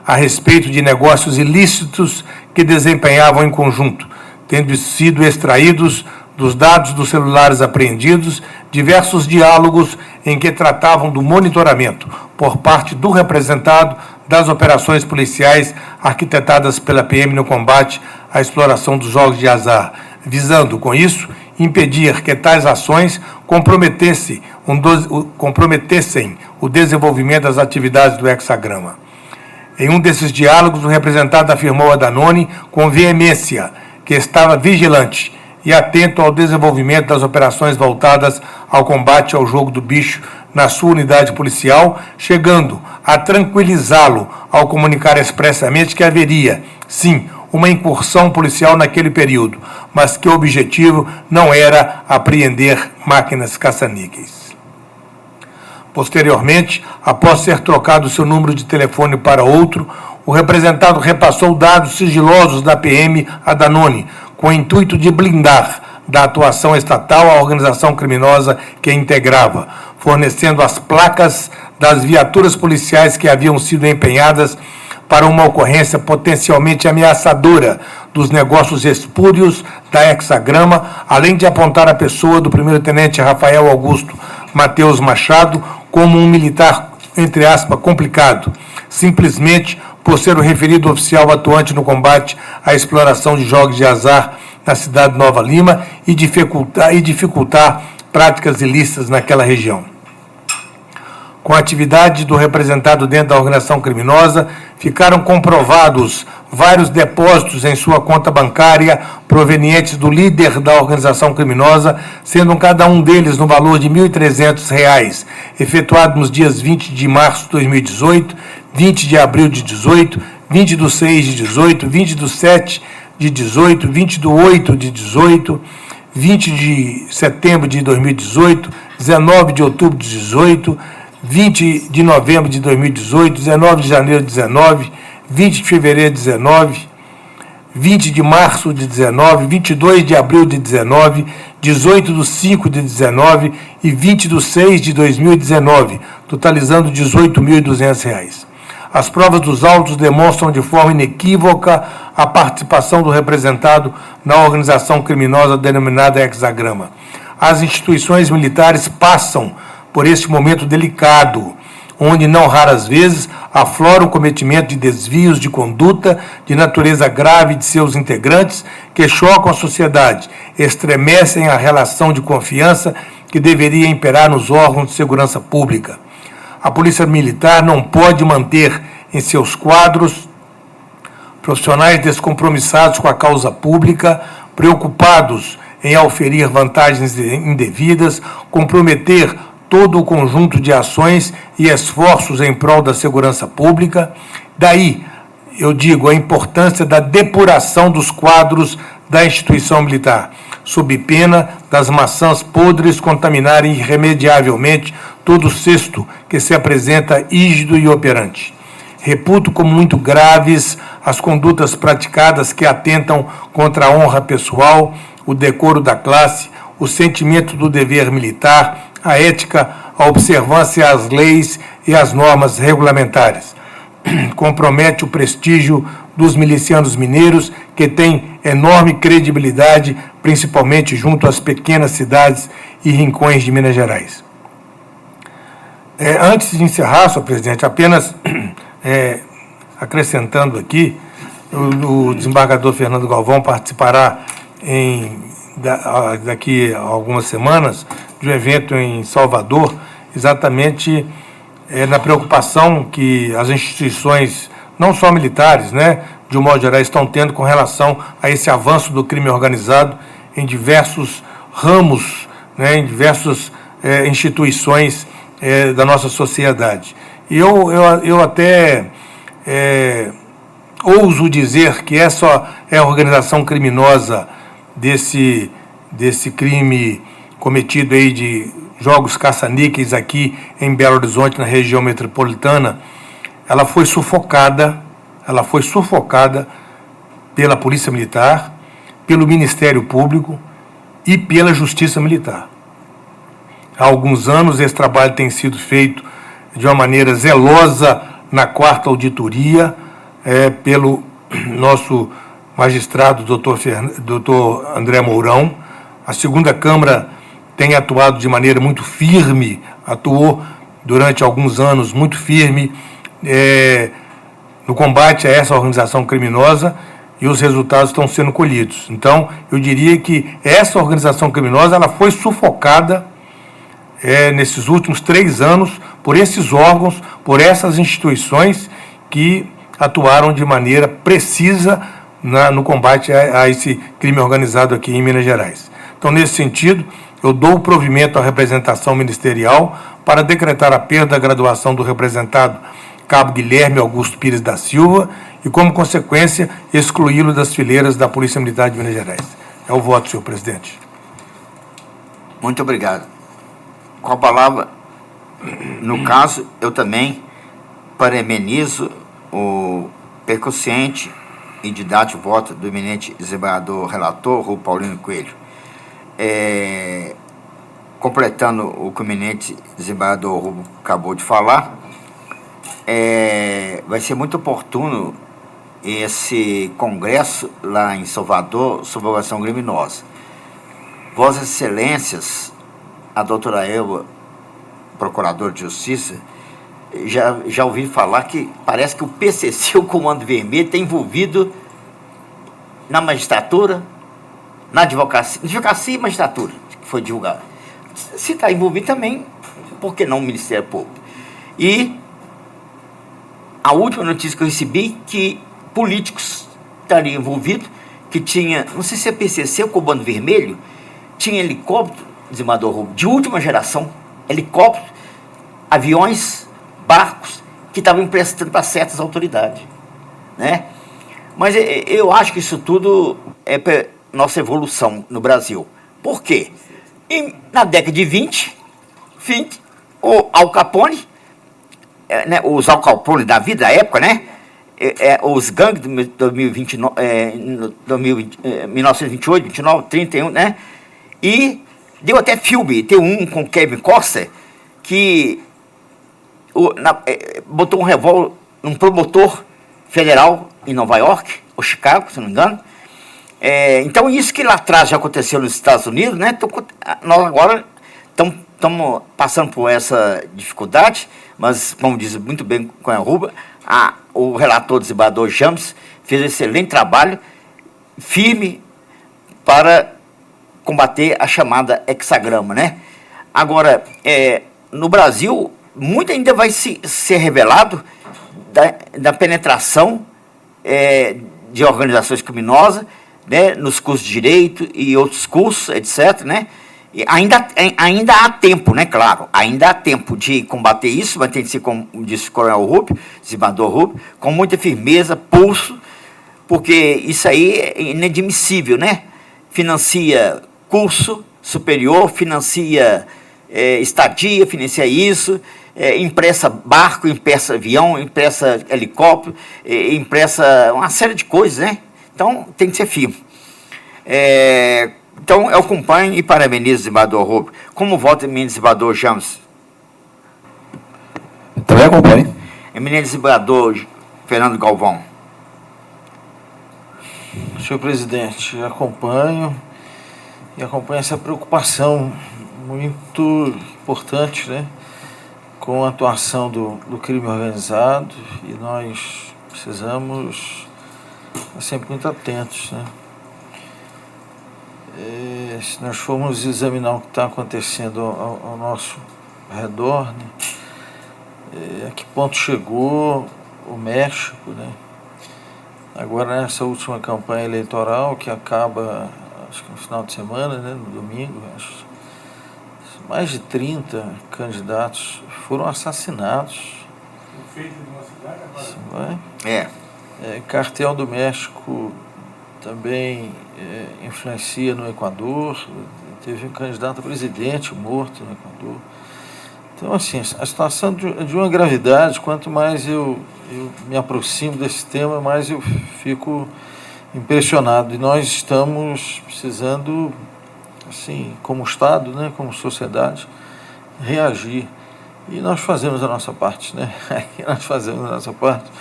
a respeito de negócios ilícitos que desempenhavam em conjunto, tendo sido extraídos dos dados dos celulares apreendidos diversos diálogos em que tratavam do monitoramento, por parte do representado, das operações policiais arquitetadas pela PM no combate à exploração dos jogos de azar, visando, com isso, impedir que tais ações comprometessem o desenvolvimento das atividades do hexagrama. Em um desses diálogos, o representado afirmou a Danone com veemência que estava vigilante e atento ao desenvolvimento das operações voltadas ao combate ao jogo do bicho na sua unidade policial, chegando a tranquilizá-lo ao comunicar expressamente que haveria, sim, uma incursão policial naquele período, mas que o objetivo não era apreender máquinas caça-níqueis. Posteriormente, após ser trocado seu número de telefone para outro, o representado repassou dados sigilosos da PM a Danone, com o intuito de blindar da atuação estatal a organização criminosa que a integrava, fornecendo as placas das viaturas policiais que haviam sido empenhadas para uma ocorrência potencialmente ameaçadora dos negócios espúrios da Hexagrama, além de apontar a pessoa do primeiro-tenente Rafael Augusto Mateus Machado como um militar, entre aspas, complicado, simplesmente por ser o referido oficial atuante no combate à exploração de jogos de azar na cidade de Nova Lima e dificultar práticas ilícitas naquela região. Com a atividade do representado dentro da organização criminosa, ficaram comprovados vários depósitos em sua conta bancária provenientes do líder da organização criminosa, sendo cada um deles no valor de R$ 1.300, efetuado nos dias 20 de março de 2018, 20 de abril de 18, 20 do 6 de 18, 20 do 7 de 18, 20 do 8 de 18, 20 de setembro de 2018, 19 de outubro de 18, 20 de novembro de 2018, 19 de janeiro de 19, 20 de fevereiro de 19, 20 de março de 19, 22 de abril de 19, 18 do 5 de 19 e 20 do 6 de 2019, totalizando R$ 18.200. As provas dos autos demonstram de forma inequívoca a participação do representado na organização criminosa denominada Hexagrama. As instituições militares passam por este momento delicado, onde não raras vezes aflora o cometimento de desvios de conduta de natureza grave de seus integrantes que chocam a sociedade, estremecem a relação de confiança que deveria imperar nos órgãos de segurança pública. A Polícia Militar não pode manter em seus quadros profissionais descompromissados com a causa pública, preocupados em auferir vantagens indevidas, comprometer todo o conjunto de ações e esforços em prol da segurança pública. Daí, eu digo, a importância da depuração dos quadros da instituição militar, sob pena das maçãs podres contaminarem irremediavelmente todo o cesto que se apresenta rígido e operante. Reputo como muito graves as condutas praticadas que atentam contra a honra pessoal, o decoro da classe, o sentimento do dever militar, a ética, a observância às leis e às normas regulamentares. Compromete o prestígio dos milicianos mineiros, que têm enorme credibilidade, principalmente junto às pequenas cidades e rincões de Minas Gerais. Antes de encerrar, senhor presidente, apenas acrescentando aqui, o desembargador Fernando Galvão participará daqui a algumas semanas de um evento em Salvador, exatamente na preocupação que as instituições, não só militares, de um modo geral, estão tendo com relação a esse avanço do crime organizado em diversos ramos, em diversas instituições da nossa sociedade. E eu até ouso dizer que essa é a organização criminosa desse crime cometido aí de jogos caça-níqueis aqui em Belo Horizonte, na região metropolitana. Ela foi sufocada pela Polícia Militar, pelo Ministério Público e pela Justiça Militar. Há alguns anos esse trabalho tem sido feito de uma maneira zelosa na 4ª auditoria, pelo nosso magistrado, doutor André Mourão. A 2ª Câmara tem atuado de maneira muito firme, atuou durante alguns anos muito firme no combate a essa organização criminosa, e os resultados estão sendo colhidos. Então, eu diria que essa organização criminosa ela foi sufocada nesses últimos 3 anos por esses órgãos, por essas instituições que atuaram de maneira precisa no combate a esse crime organizado aqui em Minas Gerais. Então, nesse sentido, eu dou o provimento à representação ministerial para decretar a perda da graduação do representado Cabo Guilherme Augusto Pires da Silva e, como consequência, excluí-lo das fileiras da Polícia Militar de Minas Gerais. É o voto, senhor presidente. Muito obrigado. Com a palavra, no caso, eu também parabenizo o percussiente e didático voto do eminente desembargador relator, Rui Paulino Coelho. Completando o que o eminente desembargador Rui acabou de falar, vai ser muito oportuno esse congresso lá em Salvador sobre a ação criminosa. Vossas Excelências, a doutora Elba, procuradora de Justiça, já ouvi falar que parece que o PCC, o Comando Vermelho, está envolvido na magistratura, na advocacia e magistratura, que foi divulgado. Se está envolvido também, por que não o Ministério Público? E a última notícia que eu recebi, que políticos estariam envolvidos, que tinha, não sei se é PCC ou Comando Vermelho, tinha helicóptero, desembargador Rubio, de última geração, helicóptero, aviões, barcos, que estavam emprestando para certas autoridades, né? Mas eu acho que isso tudo é para nossa evolução no Brasil. Por quê? Na década de 20, o Al Capone, né, os Al Capone da vida, da época, né? Os gangues de 1928, 29, 31, né? E deu até filme, tem um com Kevin Costner, que botou um revólver num promotor federal em Nova York, ou Chicago, se não me engano. Então, isso que lá atrás já aconteceu nos Estados Unidos, né? Nós agora estamos passando por essa dificuldade, mas, como diz muito bem com a Ruba, o relator desembargador James fez um excelente trabalho, firme, para combater a chamada hexagrama, né? Agora, no Brasil, muito ainda vai ser revelado da penetração de organizações criminosas, né, nos cursos de Direito e outros cursos, etc., né? E ainda há tempo, né, claro, ainda há tempo de combater isso, mas tem que ser, como disse o Coronel Rubio, desembargador Rubio, com muita firmeza, pulso, porque isso aí é inadmissível, né? Financia curso superior, financia estadia, financia isso, empresta barco, empresta avião, empresta helicóptero, empresta uma série de coisas, né? Então, tem que ser firme. Então, eu acompanho e parabenizo o desembargador Rubio. Como vota o eminente desembargador James? Também acompanho. Eminente desembargador Fernando Galvão. Senhor presidente, acompanho essa preocupação muito importante, né, com a atuação do crime organizado, e nós precisamos estar sempre muito atentos, né? Se nós formos examinar o que está acontecendo ao nosso redor, né, a que ponto chegou o México, né? Agora, nessa última campanha eleitoral, que acaba, acho que no final de semana, né, no domingo, acho, mais de 30 candidatos foram assassinados. Feito de uma cidade agora. Cartel do México também influencia no Equador. Teve um candidato a presidente morto no Equador. Então, assim, a situação de uma gravidade, quanto mais eu me aproximo desse tema, mais eu fico impressionado. E nós estamos precisando, assim, como Estado, né, como sociedade, reagir. E nós fazemos a nossa parte, né? Nós fazemos a nossa parte.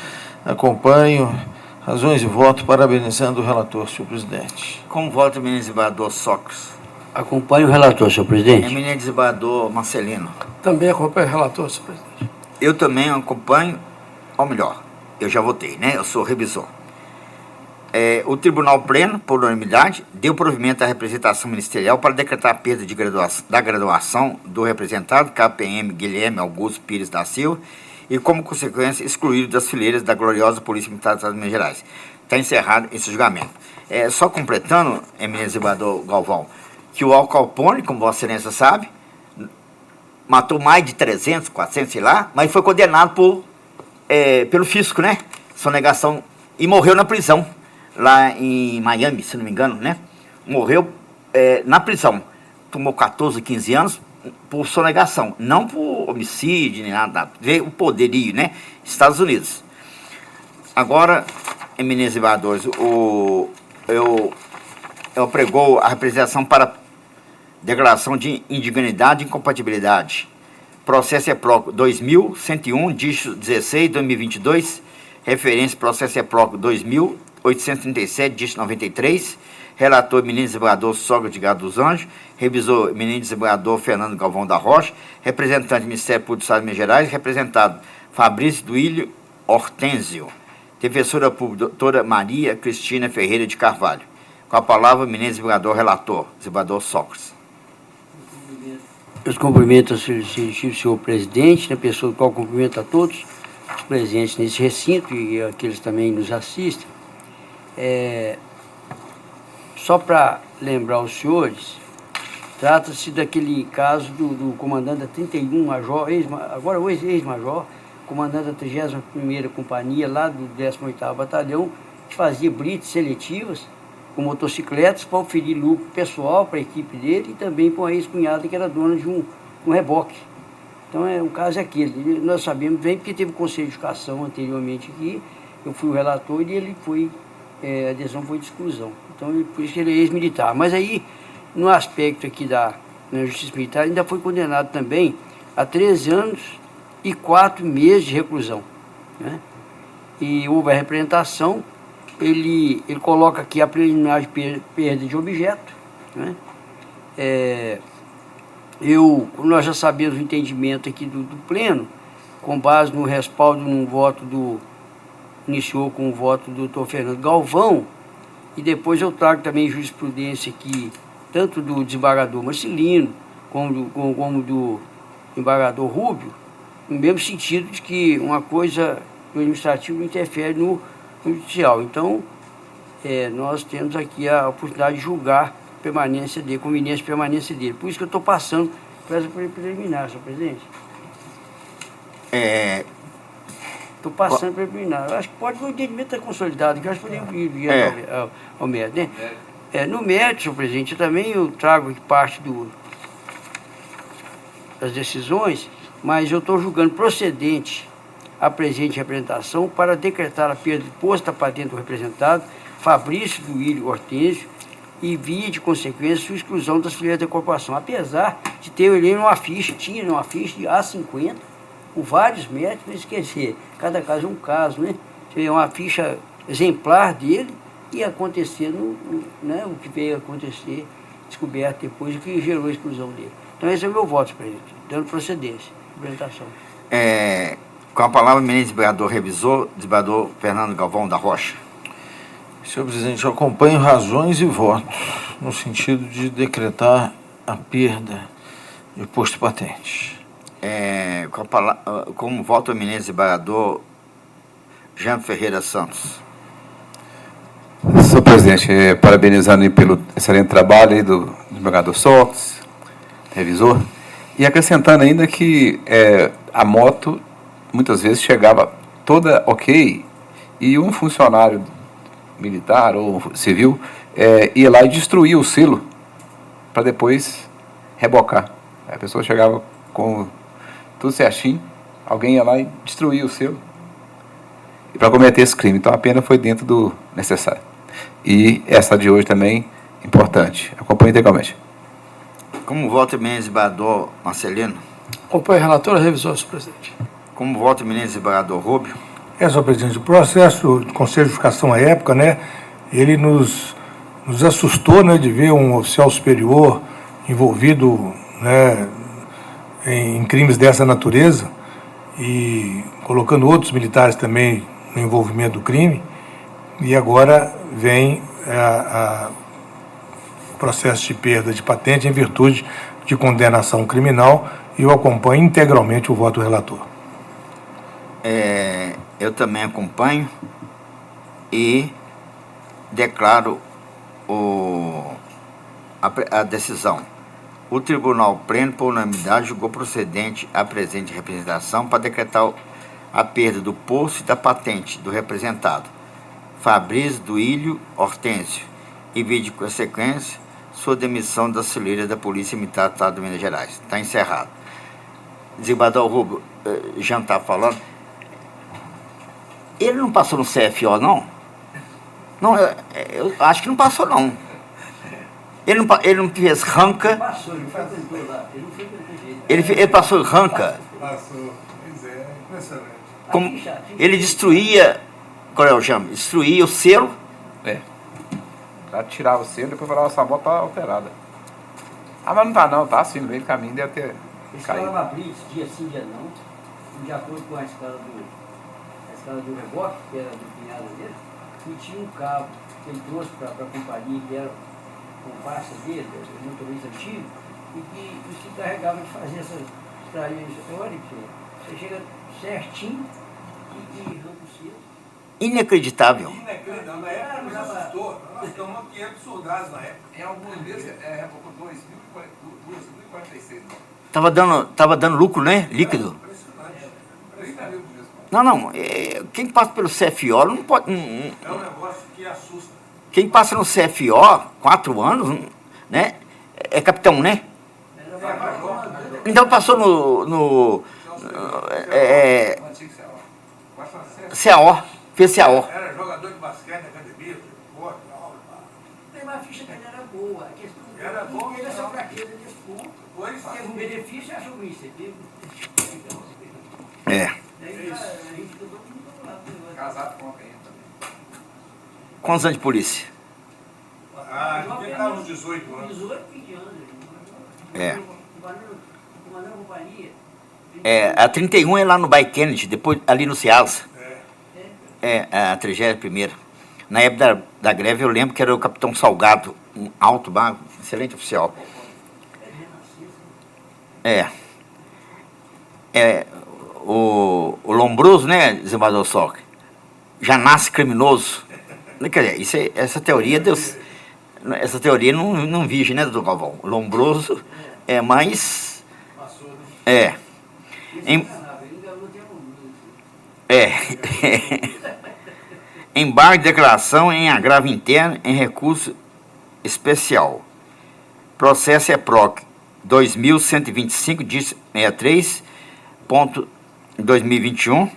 Acompanho, razões de voto, parabenizando o relator, senhor presidente. Como vota o eminente desembargador Sócrates? Acompanhe o relator, senhor presidente. Eminente desembargador Marcelino. Também acompanho o relator, senhor presidente. Eu também acompanho, ou melhor, eu já votei, né? Eu sou revisor. O Tribunal Pleno, por unanimidade, deu provimento à representação ministerial para decretar a perda da graduação do representado KPM Guilherme Augusto Pires da Silva e, como consequência, excluído das fileiras da gloriosa Polícia Militar do Estado de Minas Gerais. Está encerrado esse julgamento. Só completando, eminente desembargador Galvão, que o Al Capone, como Vossa Excelência sabe, matou mais de 300, 400, sei lá, mas foi condenado pelo fisco, né? Sonegação, e morreu na prisão, lá em Miami, se não me engano, né? Morreu na prisão. Tomou 14, 15 anos por sonegação, não por homicídio, nem nada. Veio o poderio, né? Estados Unidos. Agora, eminentes desembargadores, eu pregou a representação para declaração de indignidade e incompatibilidade processo EPROC 2101, dígito 16, 2022, referência processo EPROC 2837, dígito 93, relator ministro desembargador Sogra de Gado dos Anjos, revisor ministro desembargador Fernando Galvão da Rocha, representante do Ministério Público do Estado de Minas Gerais, representado Fabrício Duílio Hortênzio, defensora pública doutora Maria Cristina Ferreira de Carvalho. Com a palavra, o ministro desembargador relator, desembargador Sócrates. Eu cumprimento o senhor presidente, na pessoa do qual cumprimento a todos os presentes nesse recinto e aqueles também nos assistem. Só para lembrar os senhores, trata-se daquele caso do comandante da 31 Major, agora o ex-major, comandante da 31ª Companhia, lá do 18º Batalhão, que fazia blitz seletivas com motocicletas para oferir lucro pessoal para a equipe dele e também para uma ex-cunhada que era dona de um reboque. Então, o caso é aquele. Nós sabemos bem porque teve o Conselho de Educação anteriormente aqui, eu fui o relator e ele foi, a adesão foi de exclusão. Então, por isso que ele é ex-militar. Mas aí, no aspecto aqui na Justiça Militar, ainda foi condenado também a 13 anos e 4 meses de reclusão, né? E houve a representação. Ele coloca aqui a preliminar de perda de objeto, né? Nós já sabemos o entendimento aqui do Pleno, com base no respaldo num voto iniciou com o voto do doutor Fernando Galvão, e depois eu trago também jurisprudência aqui, tanto do desembargador Marcelino, como do desembargador Rubio, no mesmo sentido de que uma coisa do administrativo interfere no judicial. Então, nós temos aqui a oportunidade de julgar a permanência dele, conveniência de permanência dele. Por isso que eu estou passando para essa preliminar, senhor presidente. Estou passando para preliminar. Eu acho que o entendimento está consolidado, que eu acho que podemos ir ao mérito, né? No mérito, senhor presidente, eu trago aqui parte das decisões, mas eu estou julgando procedente a presente representação para decretar a perda de posto da patente do representado, Fabrício Duílio Hortênzio, e via de consequência sua exclusão das filiais da corporação, apesar de ter ele uma ficha, tinha uma ficha de A50, com vários méritos, mas quer dizer, cada caso é um caso, né? É uma ficha exemplar dele e acontecendo, né, o que veio a acontecer, descoberto depois, o que gerou a exclusão dele. Então esse é o meu voto, presidente, dando procedência, apresentação. Com a palavra, o ministro desembargador revisor, desembargador Fernando Galvão da Rocha. Senhor presidente, eu acompanho razões e votos no sentido de decretar a perda de posto patente. Como voto o ministro desembargador Jean Ferreira Santos. Senhor presidente, parabenizando pelo excelente trabalho aí do desembargador Sócrates, revisor, e acrescentando ainda que a moto muitas vezes chegava toda ok e um funcionário militar ou civil ia lá e destruía o selo para depois rebocar. A pessoa chegava com tudo certinho, alguém ia lá e destruía o selo e para cometer esse crime. Então a pena foi dentro do necessário. E essa de hoje também, importante. Acompanhe integralmente. Como voto o ministro desembargador Marcelino? Acompanho o relator e revisor, senhor presidente. Como voto o ministro desembargador Rubio? Senhor presidente, o processo de Conselho de Educação à época, né, ele nos assustou, né, de ver um oficial superior envolvido, né, em crimes dessa natureza e colocando outros militares também no envolvimento do crime. E agora vem o processo de perda de patente em virtude de condenação criminal, e eu acompanho integralmente o voto do relator. Eu também acompanho e declaro a decisão. O Tribunal Pleno, por unanimidade, julgou procedente a presente representação para decretar a perda do posto e da patente do representado Fabrício Duílio Hortênzio e, via de consequência, sua demissão da auxiliar da Polícia Militar do Estado de Minas Gerais. Está encerrado. Desembargador Rubio, já está falando. Ele não passou no CFO, não? Não, eu acho que não passou, não. Ele não fez ranca, Passou, ele frequentou lá. Ele não frequentou jeito. ele passou ranca. Passou. Pois é, impressionante. Como ele destruía, Coronel Jaime, destruía o selo. É. Pra tirar o selo, depois falava, essa moto tá alterada. Ah, mas não tá não, tá assim, no meio do caminho deve ter Eles caído. falavam blitz, dia sim, dia não, de acordo com a escala do reboque, que era do pinhado dele, e tinha um cabo que ele trouxe para a companhia, que era com pasta dele, o motorista antigo, e que se encarregava de fazer essa teórica. Você chega certinho e arranca o selo. Inacreditável. Inacreditável. Na época nos assustou. Nós estamos aqui absurdados na época. Em alguns meses, época 2046. Tava dando lucro, né? Líquido. Impressionante. 30 mil por mês. Não. Quem passa pelo CFO não pode. É um negócio que assusta. Quem passa no CFO 4 anos, né? É capitão, né? Então passou no Antigo CAO. CAO, fez CAO. Era jogador de basquete, academia, esporte, aula. Mas a ficha dele era boa. A questão Era bom, dele essa não. fraqueza desse ponto. Pois Teve um benefício e achou isso. Teve. É. Daí a gente ficou todo mundo lá. Casado com a PM também. Quantos anos de polícia? Ah, a gente estava uns 18 anos. 18, 20 anos. É. Comandando a companhia. A 31 é lá no Bay Kennedy, depois ali no Ceasa. A 31ª. Na época da greve eu lembro que era o capitão Salgado, um alto, excelente oficial. O Lombroso, né, desembargador Soc, já nasce criminoso. Quer dizer, essa teoria Deus. Essa teoria não vige, né, doutor Galvão? O Lombroso é mais. Embargo de declaração em agravo interno em recurso especial. Processo EPROC 2125-63.2021.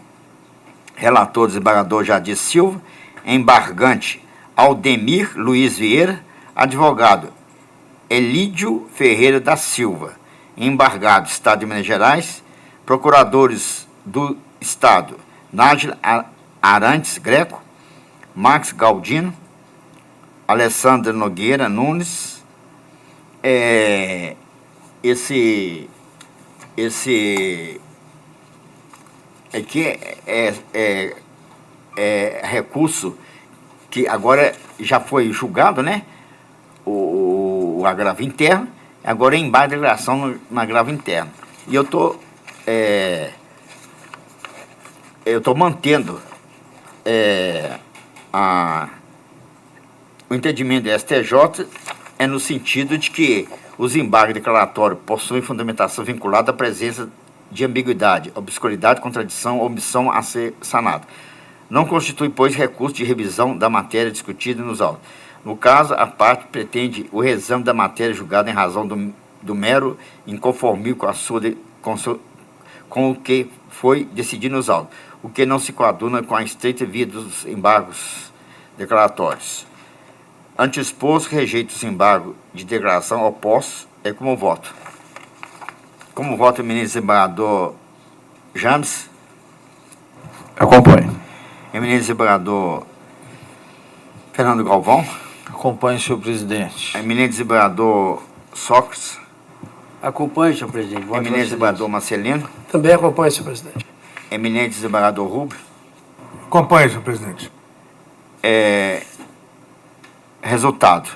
Relator desembargador Jadir Silva. Embargante Aldemir Luiz Vieira. Advogado Elídio Ferreira da Silva. Embargado Estado de Minas Gerais. Procuradores do Estado Nájila Arantes Greco, Max Galdino, Alessandra Nogueira Nunes. Esse aqui é recurso que agora já foi julgado, né? O agravo interno, agora é embargo de declaração no agravo interno. E eu estou mantendo o entendimento do STJ é no sentido de que os embargos declaratórios possuem fundamentação vinculada à presença de ambiguidade, obscuridade, contradição ou omissão a ser sanada. Não constitui, pois, recurso de revisão da matéria discutida nos autos. No caso, a parte pretende o reexame da matéria julgada em razão do mero inconformismo com o que foi decidido nos autos, o que não se coaduna com a estreita via dos embargos declaratórios. Ante o exposto, rejeito os embargos de declaração opostos como voto. Como voto o ministro desembargador James? Acompanhe. Eminente desembargador Fernando Galvão. Acompanhe, senhor presidente. Eminente desembargador Sócrates. Acompanhe, senhor presidente. Voto Eminente Vossa desembargador Marcelino. Também acompanho, senhor presidente. Eminente desembargador Rubio. Acompanhe, senhor presidente. Resultado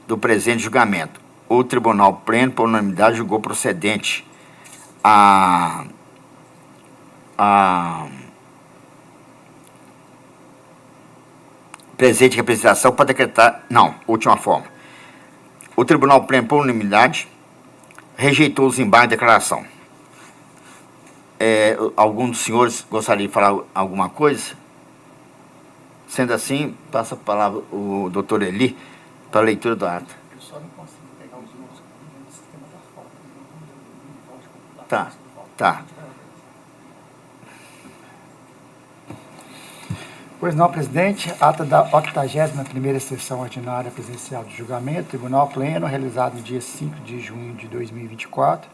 do presente julgamento. O Tribunal Pleno, por unanimidade, julgou procedente a presente representação para decretar... Não, última forma. O Tribunal Pleno, por unanimidade, rejeitou os embargos de declaração. Algum dos senhores gostaria de falar alguma coisa? Sendo assim, passa a palavra o doutor Eli para a leitura do ato. Eu só não consigo pegar os números no sistema da foto. Tá. Pois não, presidente. Ata da 81ª sessão ordinária presencial de julgamento, Tribunal Pleno, realizado no dia 5 de junho de 2024.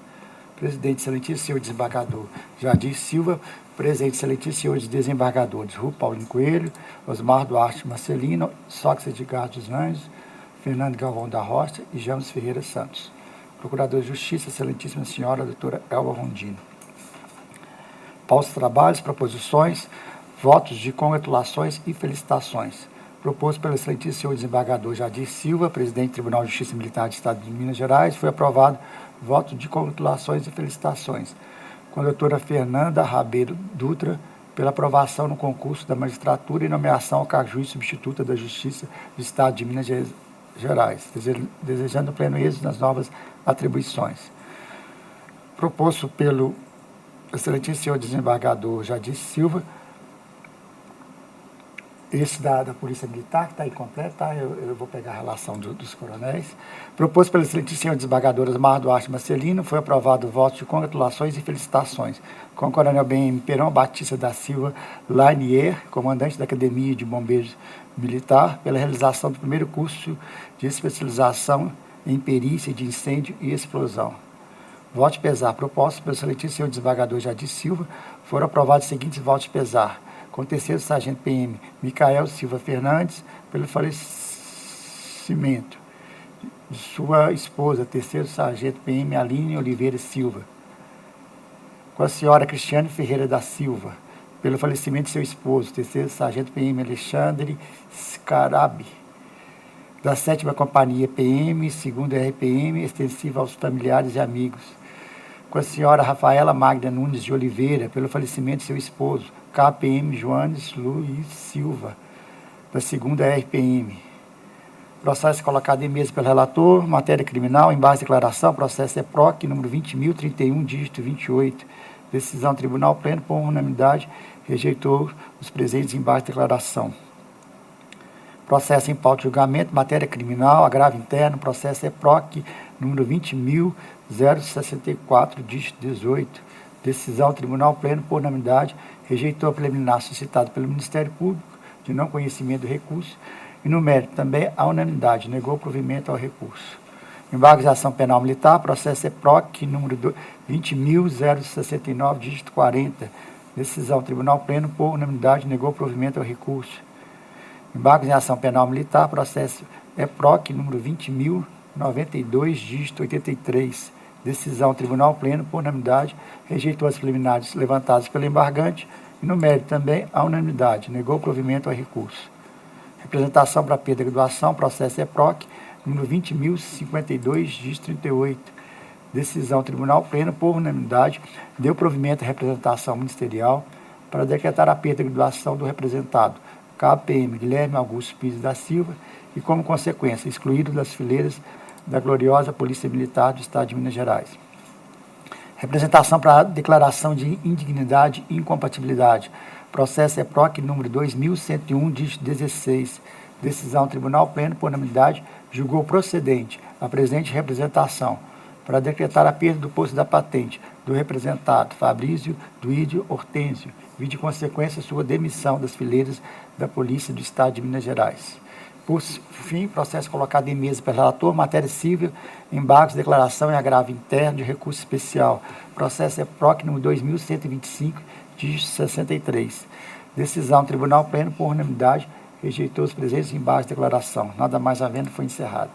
Presidente, excelentíssimo senhor desembargador Jadir Silva. Presente, excelentíssimo senhores desembargadores Rui Paulinho Coelho, Osmar Duarte Marcelino, Sócrates Edgar dos Anjos, Fernando Galvão da Rocha e James Ferreira Santos. Procurador de Justiça, excelentíssima senhora doutora Elba Rondino. Para os trabalhos, proposições, votos de congratulações e felicitações. Proposto pelo excelentíssimo senhor desembargador Jadir Silva, presidente do Tribunal de Justiça Militar do Estado de Minas Gerais, foi aprovado voto de congratulações e felicitações com a doutora Fernanda Rabeiro Dutra pela aprovação no concurso da magistratura e nomeação ao cargo de juiz substituta da Justiça do Estado de Minas Gerais, desejando pleno êxito nas novas atribuições. Proposto pelo excelentíssimo senhor desembargador Jadir Silva, esse da Polícia Militar, que está incompleto, tá? Eu vou pegar a relação dos coronéis. Proposto pelo excelentíssimo senhor desembargador Osmar Duarte Marcelino, foi aprovado o voto de congratulações e felicitações com o coronel BM Perão Batista da Silva Lanier, comandante da Academia de Bombeiros Militar, pela realização do primeiro curso de especialização em perícia de incêndio e explosão. Voto de pesar proposto pelo excelentíssimo senhor desembargador Jadir Silva, foram aprovados os seguintes votos de pesar: com o terceiro sargento PM Micael Silva Fernandes, pelo falecimento de sua esposa, terceiro sargento PM Aline Oliveira Silva. Com a senhora Cristiane Ferreira da Silva, pelo falecimento de seu esposo, terceiro sargento PM Alexandre Scarabi, da 7ª Companhia PM, 2ª RPM, extensiva aos familiares e amigos. Com a senhora Rafaela Magda Nunes de Oliveira, pelo falecimento de seu esposo, KPM Joanes Luiz Silva, da 2ª RPM. Processo colocado em mesa pelo relator, matéria criminal, em base de declaração, processo EPROC, número 20.031, dígito 28. Decisão Tribunal Pleno, por unanimidade, rejeitou os presentes em base de declaração. Processo em pauta de julgamento, matéria criminal, agravo interno, processo EPROC, número 20.064, dígito 18. Decisão Tribunal Pleno, por unanimidade, rejeitou a preliminar suscitada pelo Ministério Público de não conhecimento do recurso e, no mérito, também a unanimidade, negou o provimento ao recurso. Embargos de ação penal militar, processo EPROC, número 20.069, dígito 40. Decisão Tribunal Pleno, por unanimidade, negou o provimento ao recurso. Embargos em ação penal militar, processo EPROC, número 20.092, dígito 83. Decisão Tribunal Pleno, por unanimidade, rejeitou as preliminares levantadas pelo embargante e, no mérito também, a unanimidade, negou o provimento ao recurso. Representação para perda de graduação, processo EPROC, número 20.052, dígito 38. Decisão Tribunal Pleno, por unanimidade, deu provimento à representação ministerial para decretar a perda de graduação do representado KPM Guilherme Augusto Pires da Silva e, como consequência, excluído das fileiras da gloriosa Polícia Militar do Estado de Minas Gerais. Representação para declaração de indignidade e incompatibilidade. Processo EPROC número 2101, dígito 16. Decisão Tribunal Pleno, por unanimidade, julgou procedente a presente representação para decretar a perda do posto da patente do representado Fabrício Duídio Hortêncio, e de consequência sua demissão das fileiras da Polícia do Estado de Minas Gerais. Por fim, processo colocado em mesa pelo relator, matéria civil, embargos, declaração e agravo interno de recurso especial. Processo EPROC número 2125, dígito 63. Decisão Tribunal Pleno, por unanimidade, rejeitou os presentes embargos de declaração. Nada mais havendo, foi encerrado.